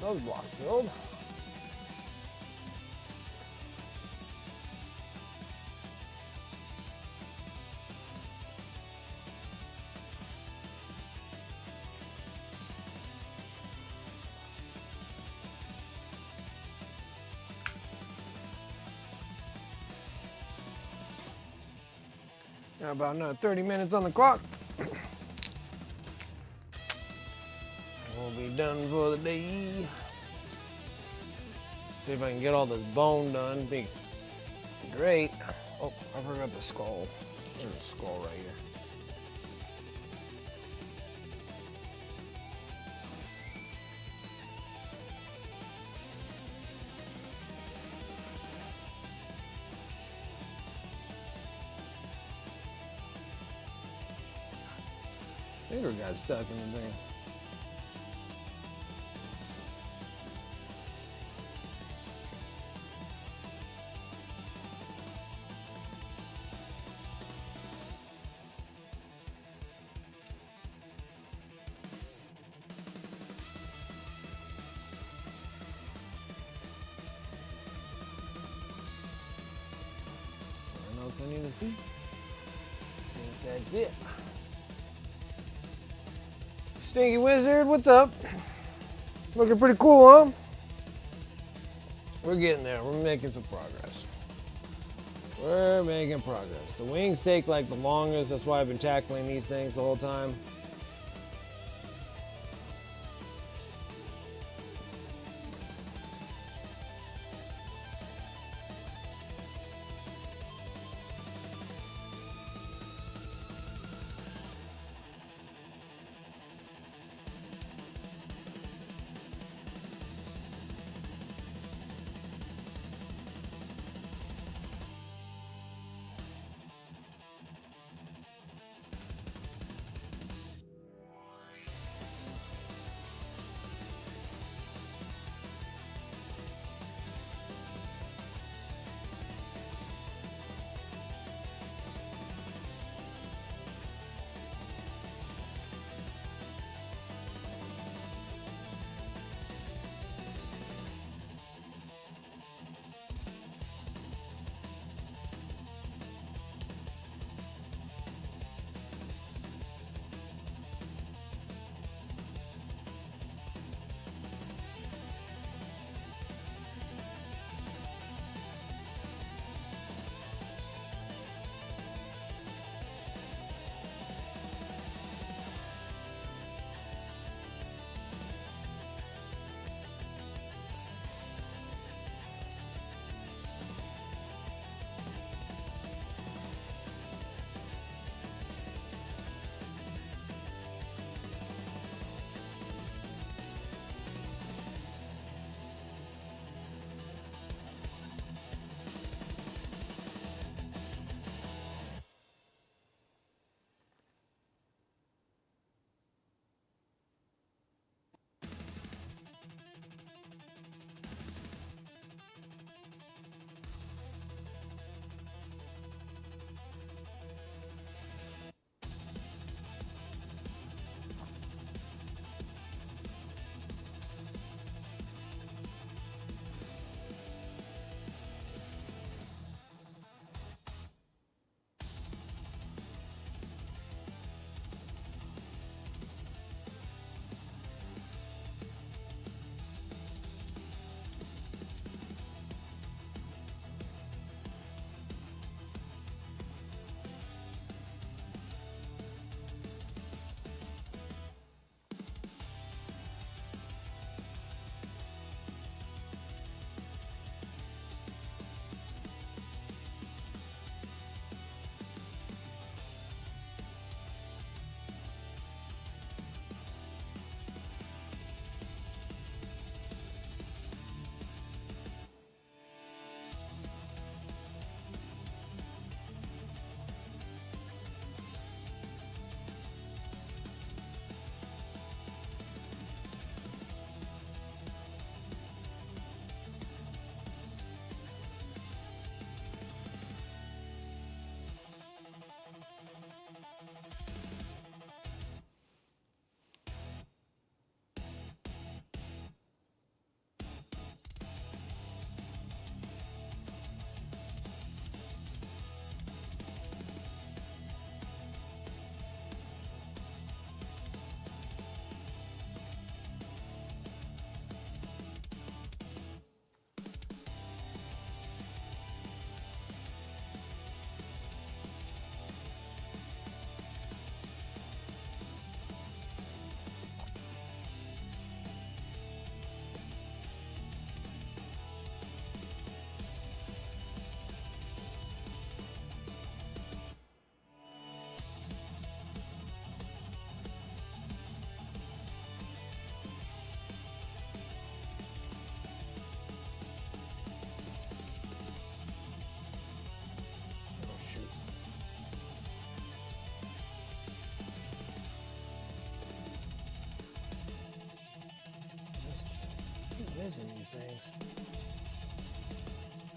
[SPEAKER 1] Those blocks filled. Got about another 30 minutes on the clock. We'll be done for the day. See if I can get all this bone done. Be great. Oh, I forgot the skull. There's a skull right here. Finger got stuck in the thing. Anything else I need to see? I think that's it. Stinky Wizard, what's up? Looking pretty cool, huh? We're getting there. We're making some progress. We're making progress. The wings take like the longest. That's why I've been tackling these things the whole time.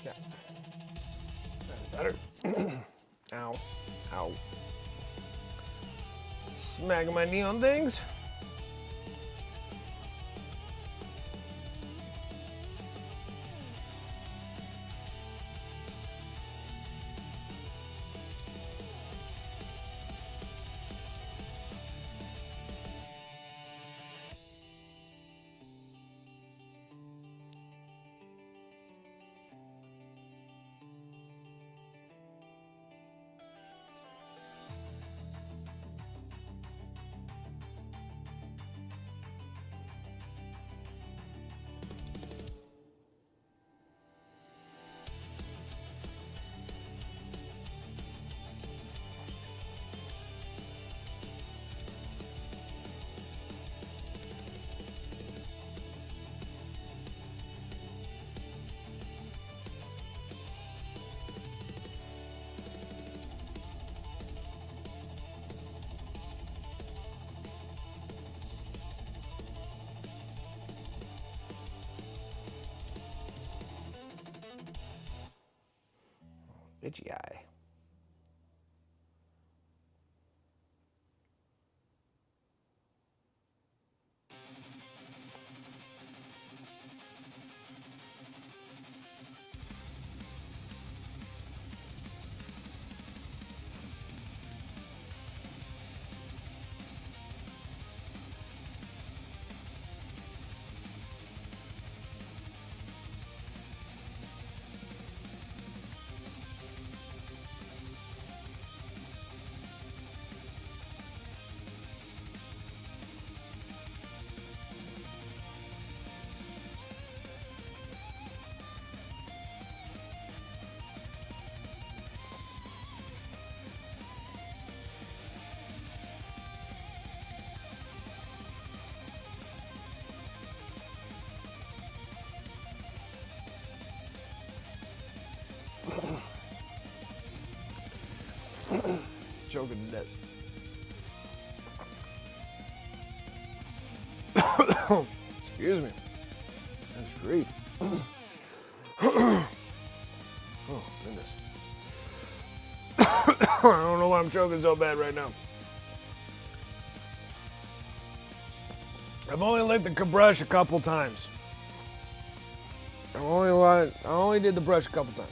[SPEAKER 1] Yeah. That's better. Ow. Ow. Smacking my knee on things. Itchy eye. Choking to death. Excuse me. That's great. Oh, goodness. I don't know why I'm choking so bad right now. I've only licked the brush a couple times. I only did the brush a couple times.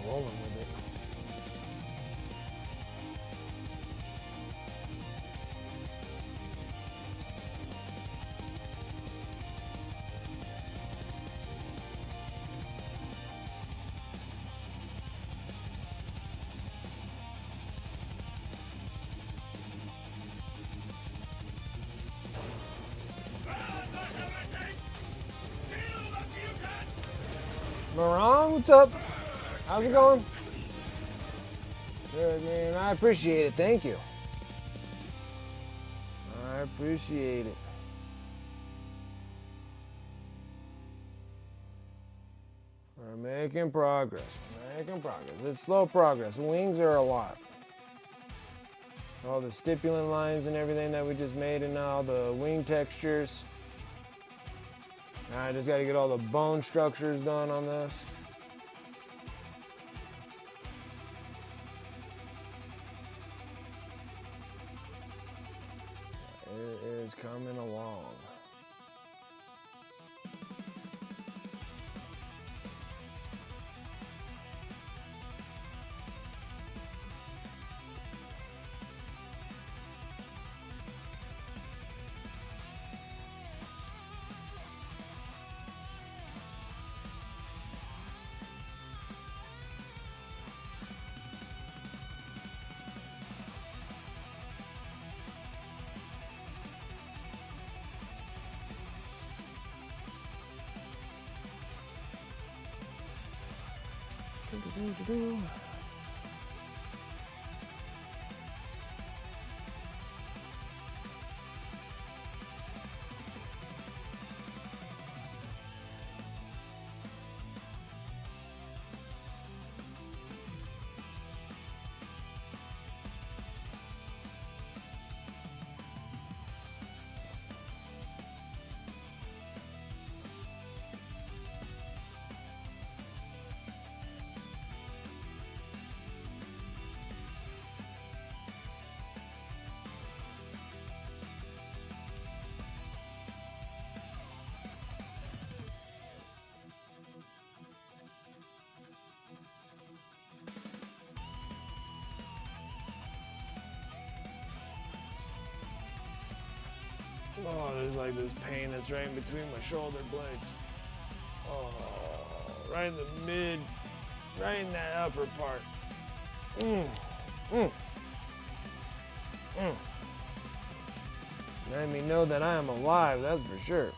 [SPEAKER 1] rolling with it. Marang, what's up? How's it going? Good, man. I appreciate it. Thank you. I appreciate it. We're making progress. We're making progress. It's slow progress. Wings are a lot. All the stipulant lines and everything that we just made, and now the wing textures. Now I just got to get all the bone structures done on this. It is coming along. Oh, there's like this pain that's right in between my shoulder blades. Oh, right in the mid, right in that upper part. Let me know that I am alive, that's for sure.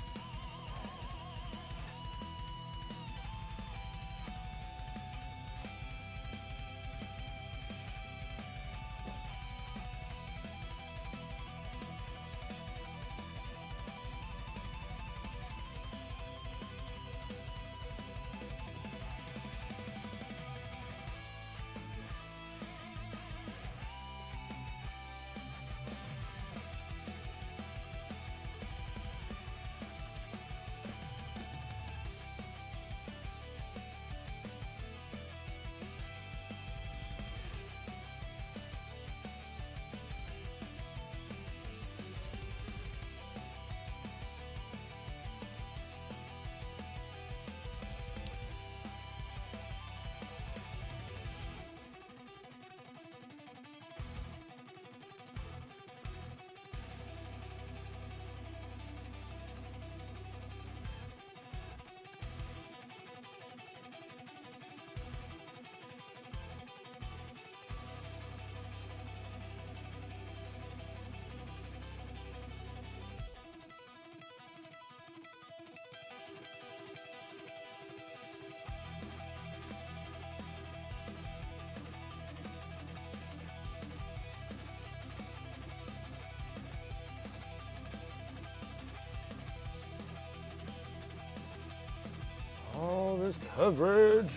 [SPEAKER 1] All this coverage.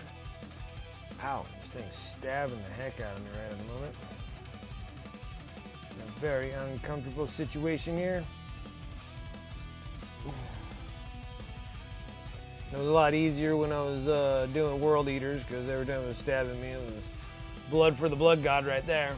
[SPEAKER 1] Ow, this thing's stabbing the heck out of me right at the moment. In a very uncomfortable situation here. It was a lot easier when I was doing World Eaters, because every time it was stabbing me, it was blood for the blood god right there.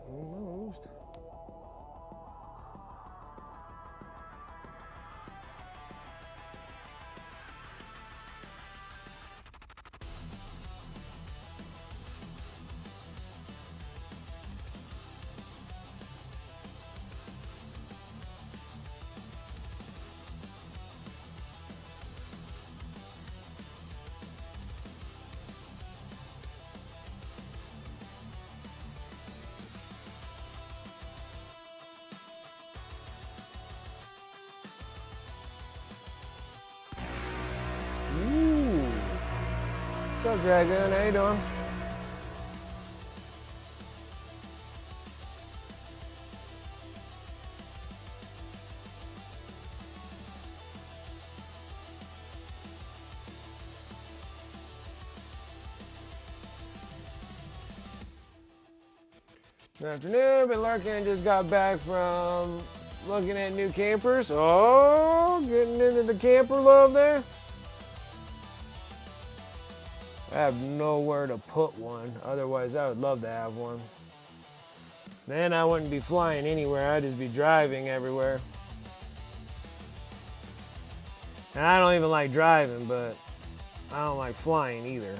[SPEAKER 1] Almost. Ooh. What's up, Dragon? How you doing? Good afternoon. Been lurking. Just got back from looking at new campers. Oh, getting into the camper love there. I have nowhere to put one. Otherwise, I would love to have one. Then I wouldn't be flying anywhere. I'd just be driving everywhere. And I don't even like driving, but I don't like flying either.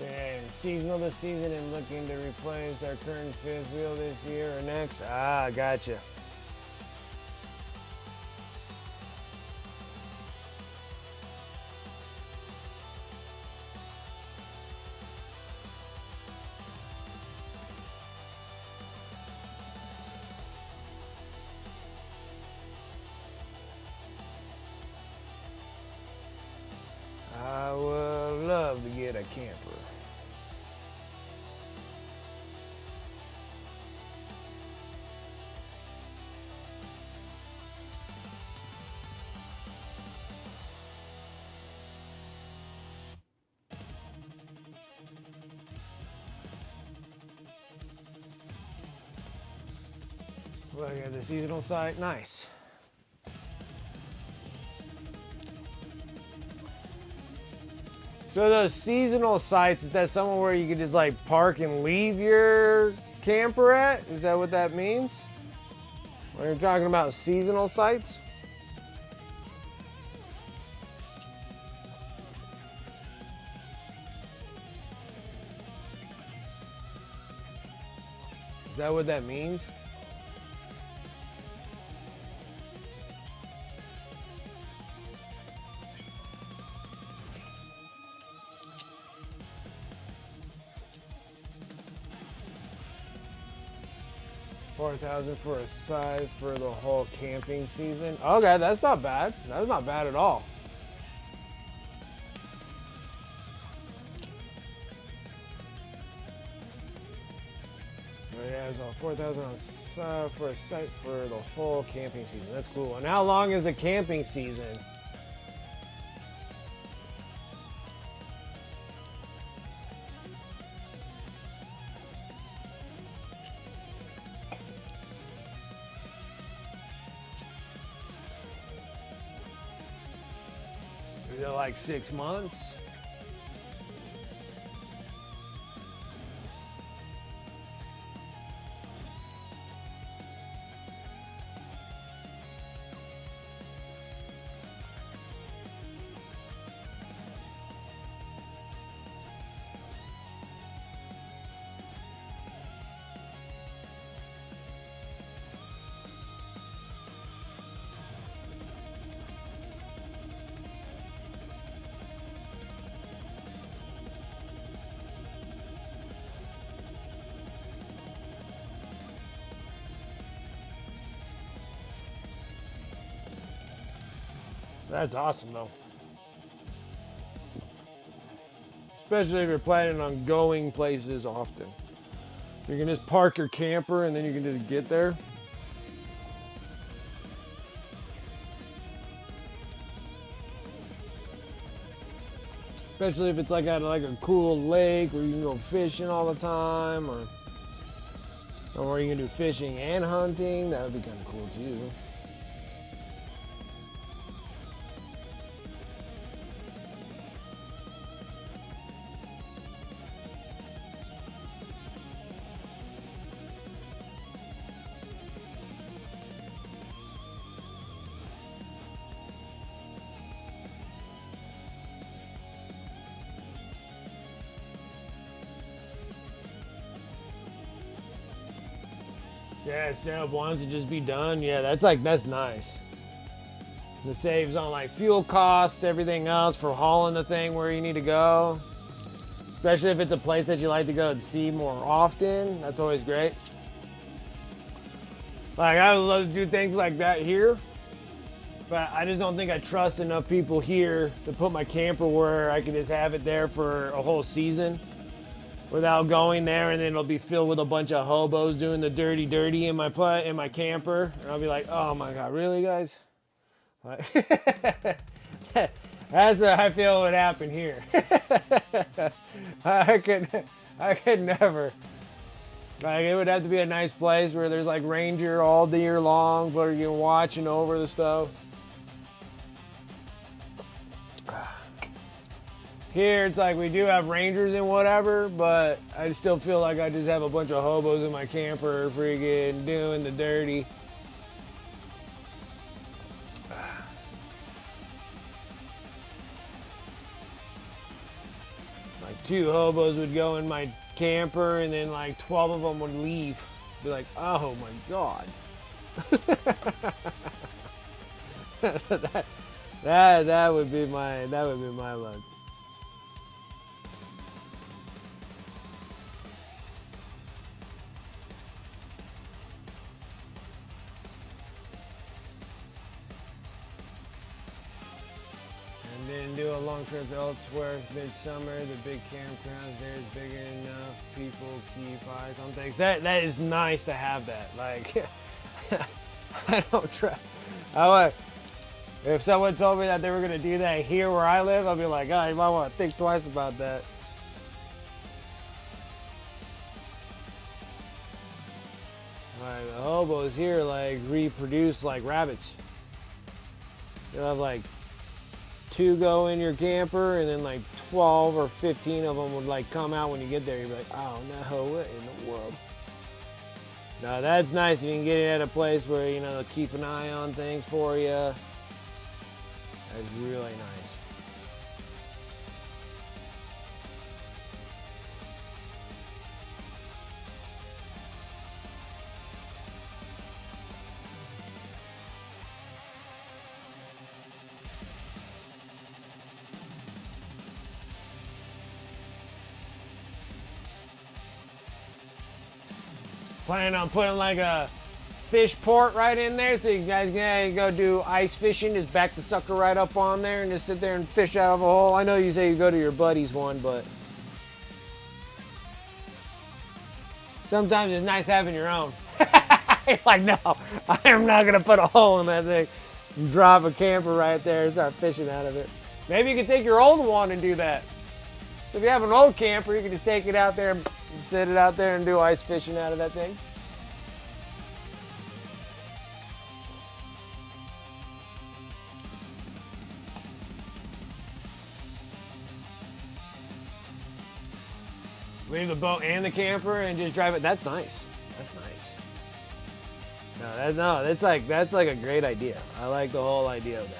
[SPEAKER 1] Man, seasonal this season and looking to replace our current fifth wheel this year or next. Ah, gotcha. I would love to get a camper. Look at the seasonal site. Nice. So those seasonal sites, is that somewhere where you can just like park and leave your camper at? Is that what that means? When you're talking about seasonal sites? Is that what that means? $4,000 for a side for the whole camping season. Okay, that's not bad. That's not bad at all. Yeah, so $4,000 for a site for the whole camping season. That's cool. And how long is a camping season? Is it like 6 months? That's awesome though. Especially if you're planning on going places often. You can just park your camper and then you can just get there. Especially if it's like at like a cool lake where you can go fishing all the time, or where you can do fishing and hunting. That would be kind of cool too. Yeah, set up once and just be done. Yeah, that's nice. The saves on like fuel costs, everything else for hauling the thing where you need to go. Especially if it's a place that you like to go and see more often. That's always great. Like, I would love to do things like that here, but I just don't think I trust enough people here to put my camper where I can just have it there for a whole season without going there, and then it'll be filled with a bunch of hobos doing the dirty in my camper, and I'll be like, oh my god, really, guys? Like, that's what I feel would happen here. I could never. Like, it would have to be a nice place where there's like ranger all the year long, where you can watching over the stuff. Here, it's like we do have rangers and whatever, but I still feel like I just have a bunch of hobos in my camper freaking doing the dirty. Like 2 hobos would go in my camper and then like 12 of them would leave. Be like, oh my god. that would be my luck. And then do a long trip elsewhere midsummer. The big campgrounds there is big enough. People keep eyes on things. That is nice to have that. Like, I don't try. If someone told me that they were gonna do that here where I live, I'd be like, oh, you might want to think twice about that. Like, the hobos here like reproduce like rabbits. You'll have like 2 go in your camper, and then like 12 or 15 of them would like come out when you get there. You'd be like, oh no, what in the world? Now that's nice if you can get it at a place where, you know, they'll keep an eye on things for you. That's really nice. Planning on putting like a fish port right in there so you guys can go do ice fishing. Just back the sucker right up on there and just sit there and fish out of a hole. I know you say you go to your buddy's one, but sometimes it's nice having your own. You're like, no, I am not gonna put a hole in that thing. And drop a camper right there and start fishing out of it. Maybe you can take your old one and do that. So if you have an old camper, you can just take it out there and set it out there and do ice fishing out of that thing. Leave the boat and the camper and just drive it. That's nice. That's nice. No, that's like a great idea. I like the whole idea of that.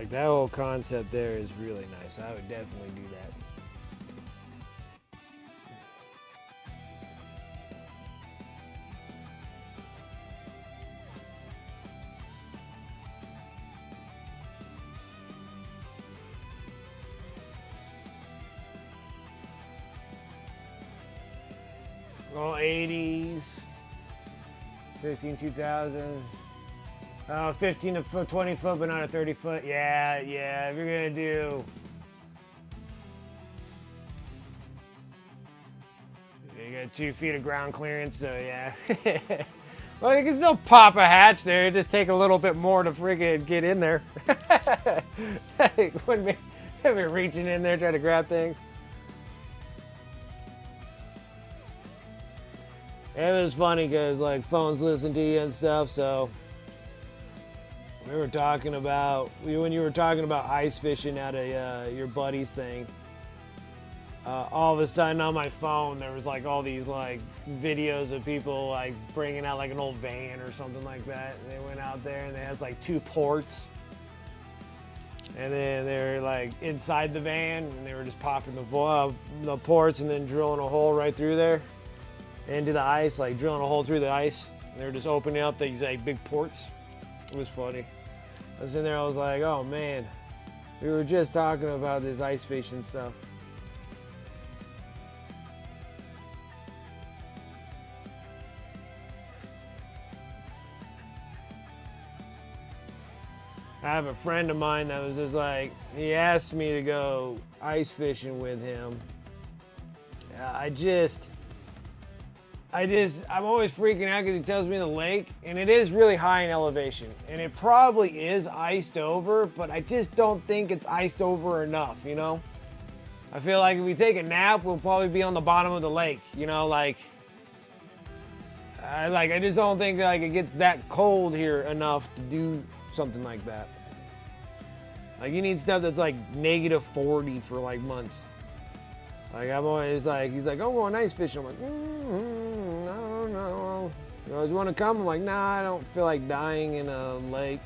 [SPEAKER 1] Like that whole concept there is really nice. I would definitely do that. All 80s, 15 2000s. 15 to 20 foot, but not a 30 foot. Yeah, if you're gonna do. You got 2 feet of ground clearance, so yeah. Well, you can still pop a hatch there. It just take a little bit more to friggin' get in there. Wouldn't be reaching in there trying to grab things. It was funny because like phones listen to you and stuff, so. We were talking about, when you were talking about ice fishing at your buddy's thing, all of a sudden on my phone there was like all these like videos of people like bringing out like an old van or something like that. And they went out there and they had like 2 ports. And then they're like inside the van and they were just popping the ports and then drilling a hole right through there into the ice, like drilling a hole through the ice. And they were just opening up these like big ports. It was funny. I was in there, I was like, oh man, we were just talking about this ice fishing stuff. I have a friend of mine that was just like, he asked me to go ice fishing with him. I'm always freaking out because he tells me the lake, and it is really high in elevation, and it probably is iced over, but I just don't think it's iced over enough, you know? I feel like if we take a nap, we'll probably be on the bottom of the lake, you know, like I just don't think like it gets that cold here enough to do something like that. Like you need stuff that's like -40 for like months. Like I'm always like, he's like, oh, we're going ice fishing. I'm like, I don't know. You always want to come? I'm like, nah, I don't feel like dying in a lake.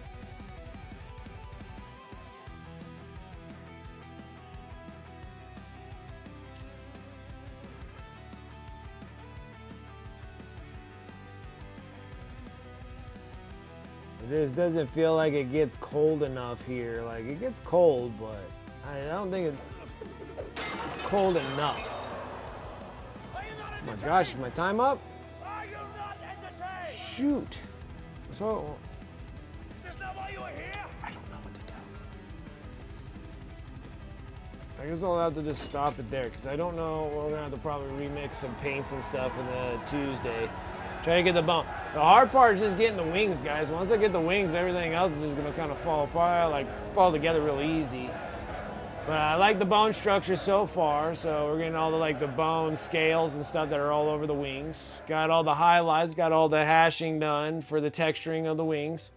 [SPEAKER 1] It just doesn't feel like it gets cold enough here. Like it gets cold, but I don't think it's cold enough. Oh my gosh, is my time up? Shoot. So. Is this not why you were here? I don't know what to do. I guess I'll have to just stop it there because I don't know. We're gonna have to probably remix some paints and stuff in the Tuesday. Try to get the bone. The hard part is just getting the wings, guys. Once I get the wings, everything else is just gonna kind of fall apart, like fall together real easy. But I like the bone structure so far, so we're getting all the like the bone scales and stuff that are all over the wings. Got all the highlights, got all the hashing done for the texturing of the wings.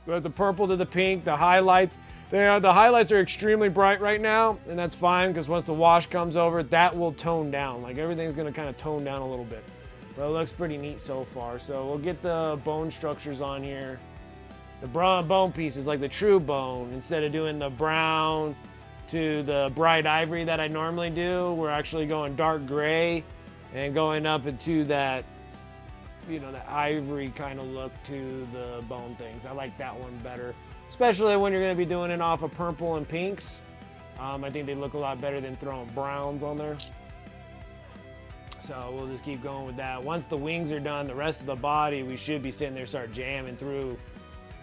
[SPEAKER 1] Got the purple to the pink, the highlights. The highlights are extremely bright right now, and that's fine because once the wash comes over, that will tone down. Like everything's gonna kind of tone down a little bit. But it looks pretty neat so far. So we'll get the bone structures on here. The bone pieces, like the true bone, instead of doing the brown to the bright ivory that I normally do, we're actually going dark gray and going up into that, you know, that ivory kind of look to the bone things. I like that one better, especially when you're going to be doing it off of purple and pinks. I think they look a lot better than throwing browns on there. So we'll just keep going with that. Once the wings are done, the rest of the body, we should be sitting there start jamming through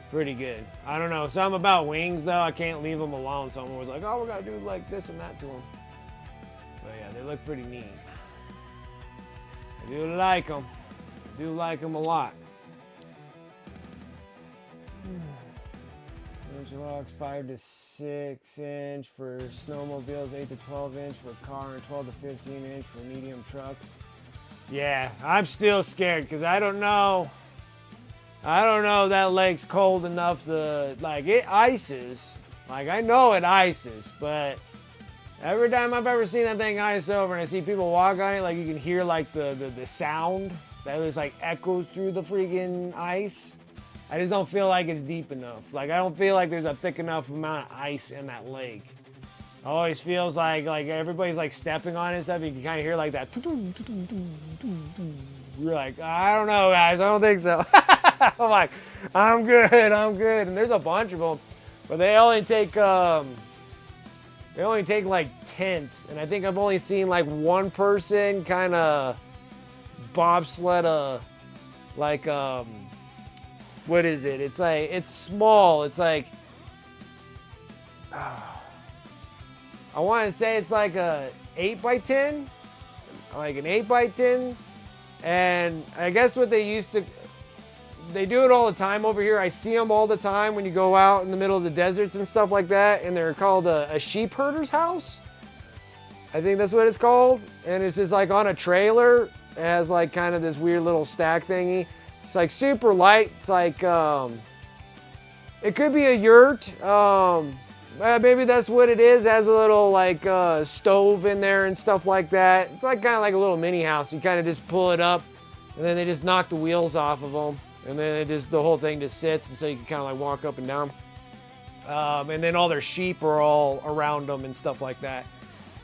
[SPEAKER 1] pretty good. I don't know, something about wings though, I can't leave them alone. Someone was like, oh, we gotta do like this and that to them. But yeah, they look pretty neat. I do like them. I do like them a lot. Inch locks 5 to 6 inch for snowmobiles, 8 to 12 inch for car, and 12 to 15 inch for medium trucks. Yeah, I'm still scared because I don't know if that lake's cold enough to, like, it ices. Like, I know it ices, but every time I've ever seen that thing ice over and I see people walk on it, like, you can hear, like, the sound that just, like, echoes through the freaking ice. I just don't feel like it's deep enough. Like I don't feel like there's a thick enough amount of ice in that lake. It always feels like everybody's like stepping on it and stuff. You can kind of hear like that. You're like, I don't know, guys. I don't think so. I'm like, I'm good. And there's a bunch of them, but they only take like tents, and I think I've only seen like one person kind of bobsled a like what is it? It's like it's small. It's like I want to say it's like a 8x10, like an 8x10, and I guess what they do it all the time over here. I see them all the time when you go out in the middle of the deserts and stuff like that, and they're called a sheep herder's house. I think that's what it's called, and it's just like on a trailer. It has like kind of this weird little stack thingy. It's like super light. It's like it could be a yurt. Maybe that's what it is. It has a little like stove in there and stuff like that. It's like kind of like a little mini house. You kind of just pull it up, and then they just knock the wheels off of them, and then the whole thing just sits, and so you can kind of like walk up and down. And then all their sheep are all around them and stuff like that.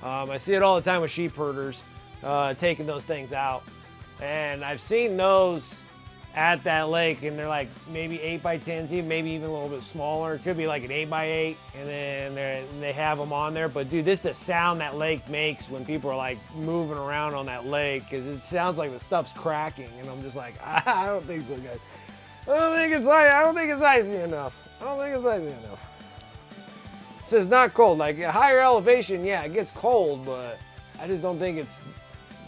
[SPEAKER 1] I see it all the time with sheep herders taking those things out, and I've seen those at that lake, and they're like maybe 8x10s, maybe even a little bit smaller. It could be like an 8x8, and then they have them on there. But dude, this is the sound that lake makes when people are like moving around on that lake, because it sounds like the stuff's cracking, and I'm just like, I don't think so, guys. I don't think it's icy enough. It says not cold. Like a higher elevation, yeah, it gets cold, but I just don't think it's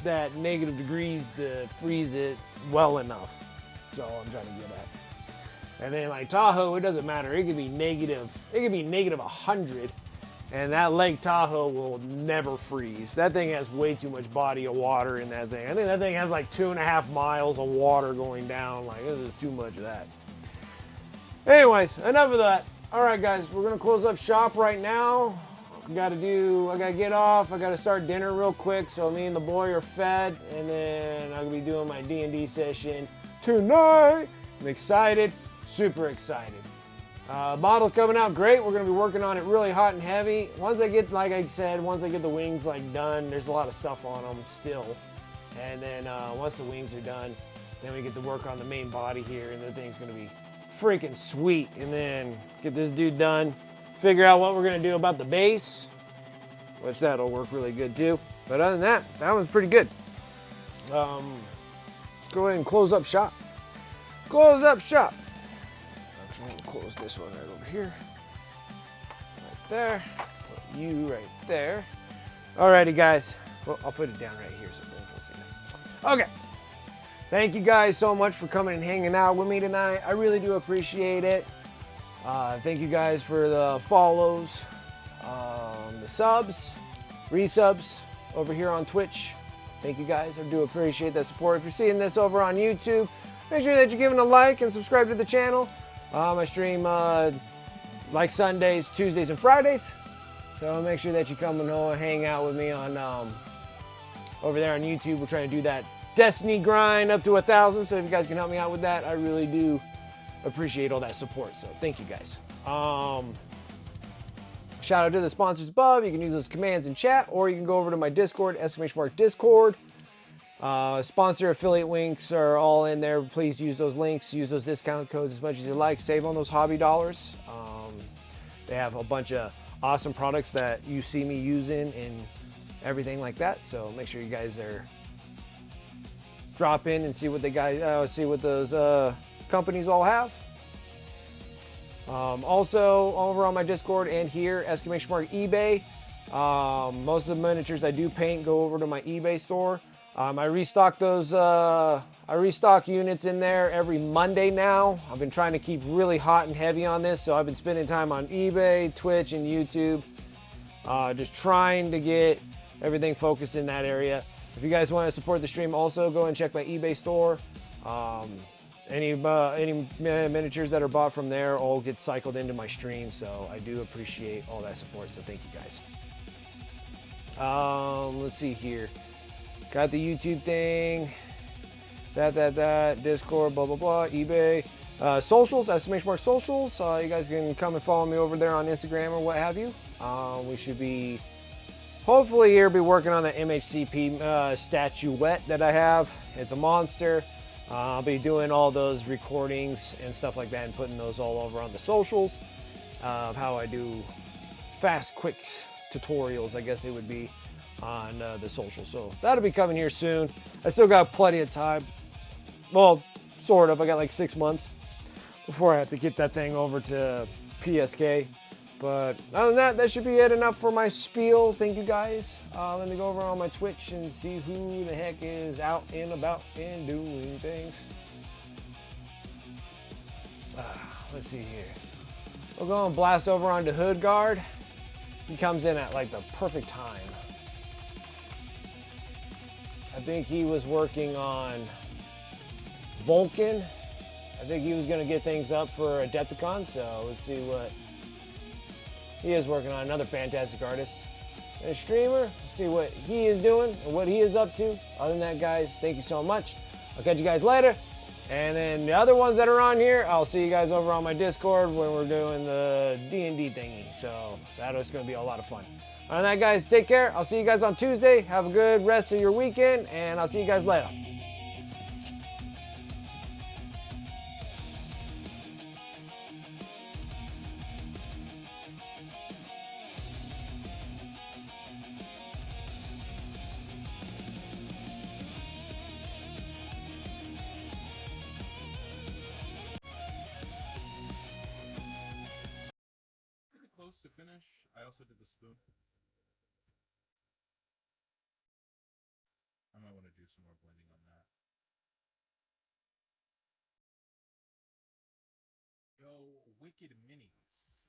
[SPEAKER 1] that negative degrees to freeze it well enough. That's all I'm trying to get at. And then like Tahoe, it doesn't matter. It could be negative 100, and that Lake Tahoe will never freeze. That thing has way too much body of water in that thing. I think that thing has like 2.5 miles of water going down. Like this is too much of that. Anyways, enough of that. All right, guys, we're gonna close up shop right now. I gotta get off. I gotta start dinner real quick, so me and the boy are fed, and then I'm gonna be doing my D&D session tonight. I'm excited, super excited. Model's coming out great. We're gonna be working on it really hot and heavy. Once I get, like I said, once I get the wings like done, there's a lot of stuff on them still. And then once the wings are done, then we get to work on the main body here, and the thing's gonna be freaking sweet. And then get this dude done, figure out what we're gonna do about the base, which that'll work really good too. But other than that, that one's pretty good. Let's go ahead and close up shop. Close up shop. Actually, I'm gonna close this one right over here. Right there. Put you right there. Alrighty, guys. Well, I'll put it down right here so we'll see that. Okay. Thank you guys so much for coming and hanging out with me tonight. I really do appreciate it. Thank you guys for the follows, the subs, resubs over here on Twitch. Thank you guys. I do appreciate that support. If you're seeing this over on YouTube, make sure that you're giving a like and subscribe to the channel. I stream like Sundays, Tuesdays, and Fridays. So make sure that you come and hang out with me on over there on YouTube. We're trying to do that Destiny grind up to 1,000. So if you guys can help me out with that, I really do appreciate all that support. So thank you guys. Shout out to the sponsors above. You can use those commands in chat, or you can go over to my Discord, !mark Discord. Sponsor affiliate links are all in there. Please use those links, use those discount codes as much as you like. Save on those hobby dollars. They have a bunch of awesome products that you see me using and everything like that. So make sure you guys are drop in and see what see what those companies all have. Also over on my Discord and here, !Mark eBay. Most of the miniatures I do paint go over to my eBay store. I restock those. I restock units in there every Monday now. I've been trying to keep really hot and heavy on this, so I've been spending time on eBay, Twitch, and YouTube, just trying to get everything focused in that area. If you guys want to support the stream, also go and check my eBay store. Any miniatures that are bought from there all get cycled into my stream, so I do appreciate all that support. So thank you guys. Let's see here. Got the YouTube thing, that, Discord, blah, blah, blah, eBay. Socials, exclamation mark socials. You guys can come and follow me over there on Instagram or what have you. We should be, hopefully here, be working on the MHCP statuette that I have. It's a monster. I'll be doing all those recordings and stuff like that and putting those all over on the socials of how I do fast, quick tutorials, I guess they would be, on the social. So that'll be coming here soon. I still got plenty of time. Well, sort of. I got like 6 months before I have to get that thing over to PSK. But other than that, that should be it. Enough for my spiel. Thank you guys. Let me go over on my Twitch and see who the heck is out and about and doing things. Let's see here. We'll go and blast over onto Hoodguard. He comes in at like the perfect time. I think he was working on Vulcan. I think he was going to get things up for Adepticon, so let's see what he is working on. Another fantastic artist and a streamer. Let's see what he is doing and what he is up to. Other than that, guys, thank you so much. I'll catch you guys later. And then the other ones that are on here, I'll see you guys over on my Discord when we're doing the D&D thingy. So that is going to be a lot of fun. Other than that, guys, take care. I'll see you guys on Tuesday. Have a good rest of your weekend, and I'll see you guys later.
[SPEAKER 3] Pretty close to finish. I also did the spoon. I might want to do some more blending on that. Yo, Wicked Minis.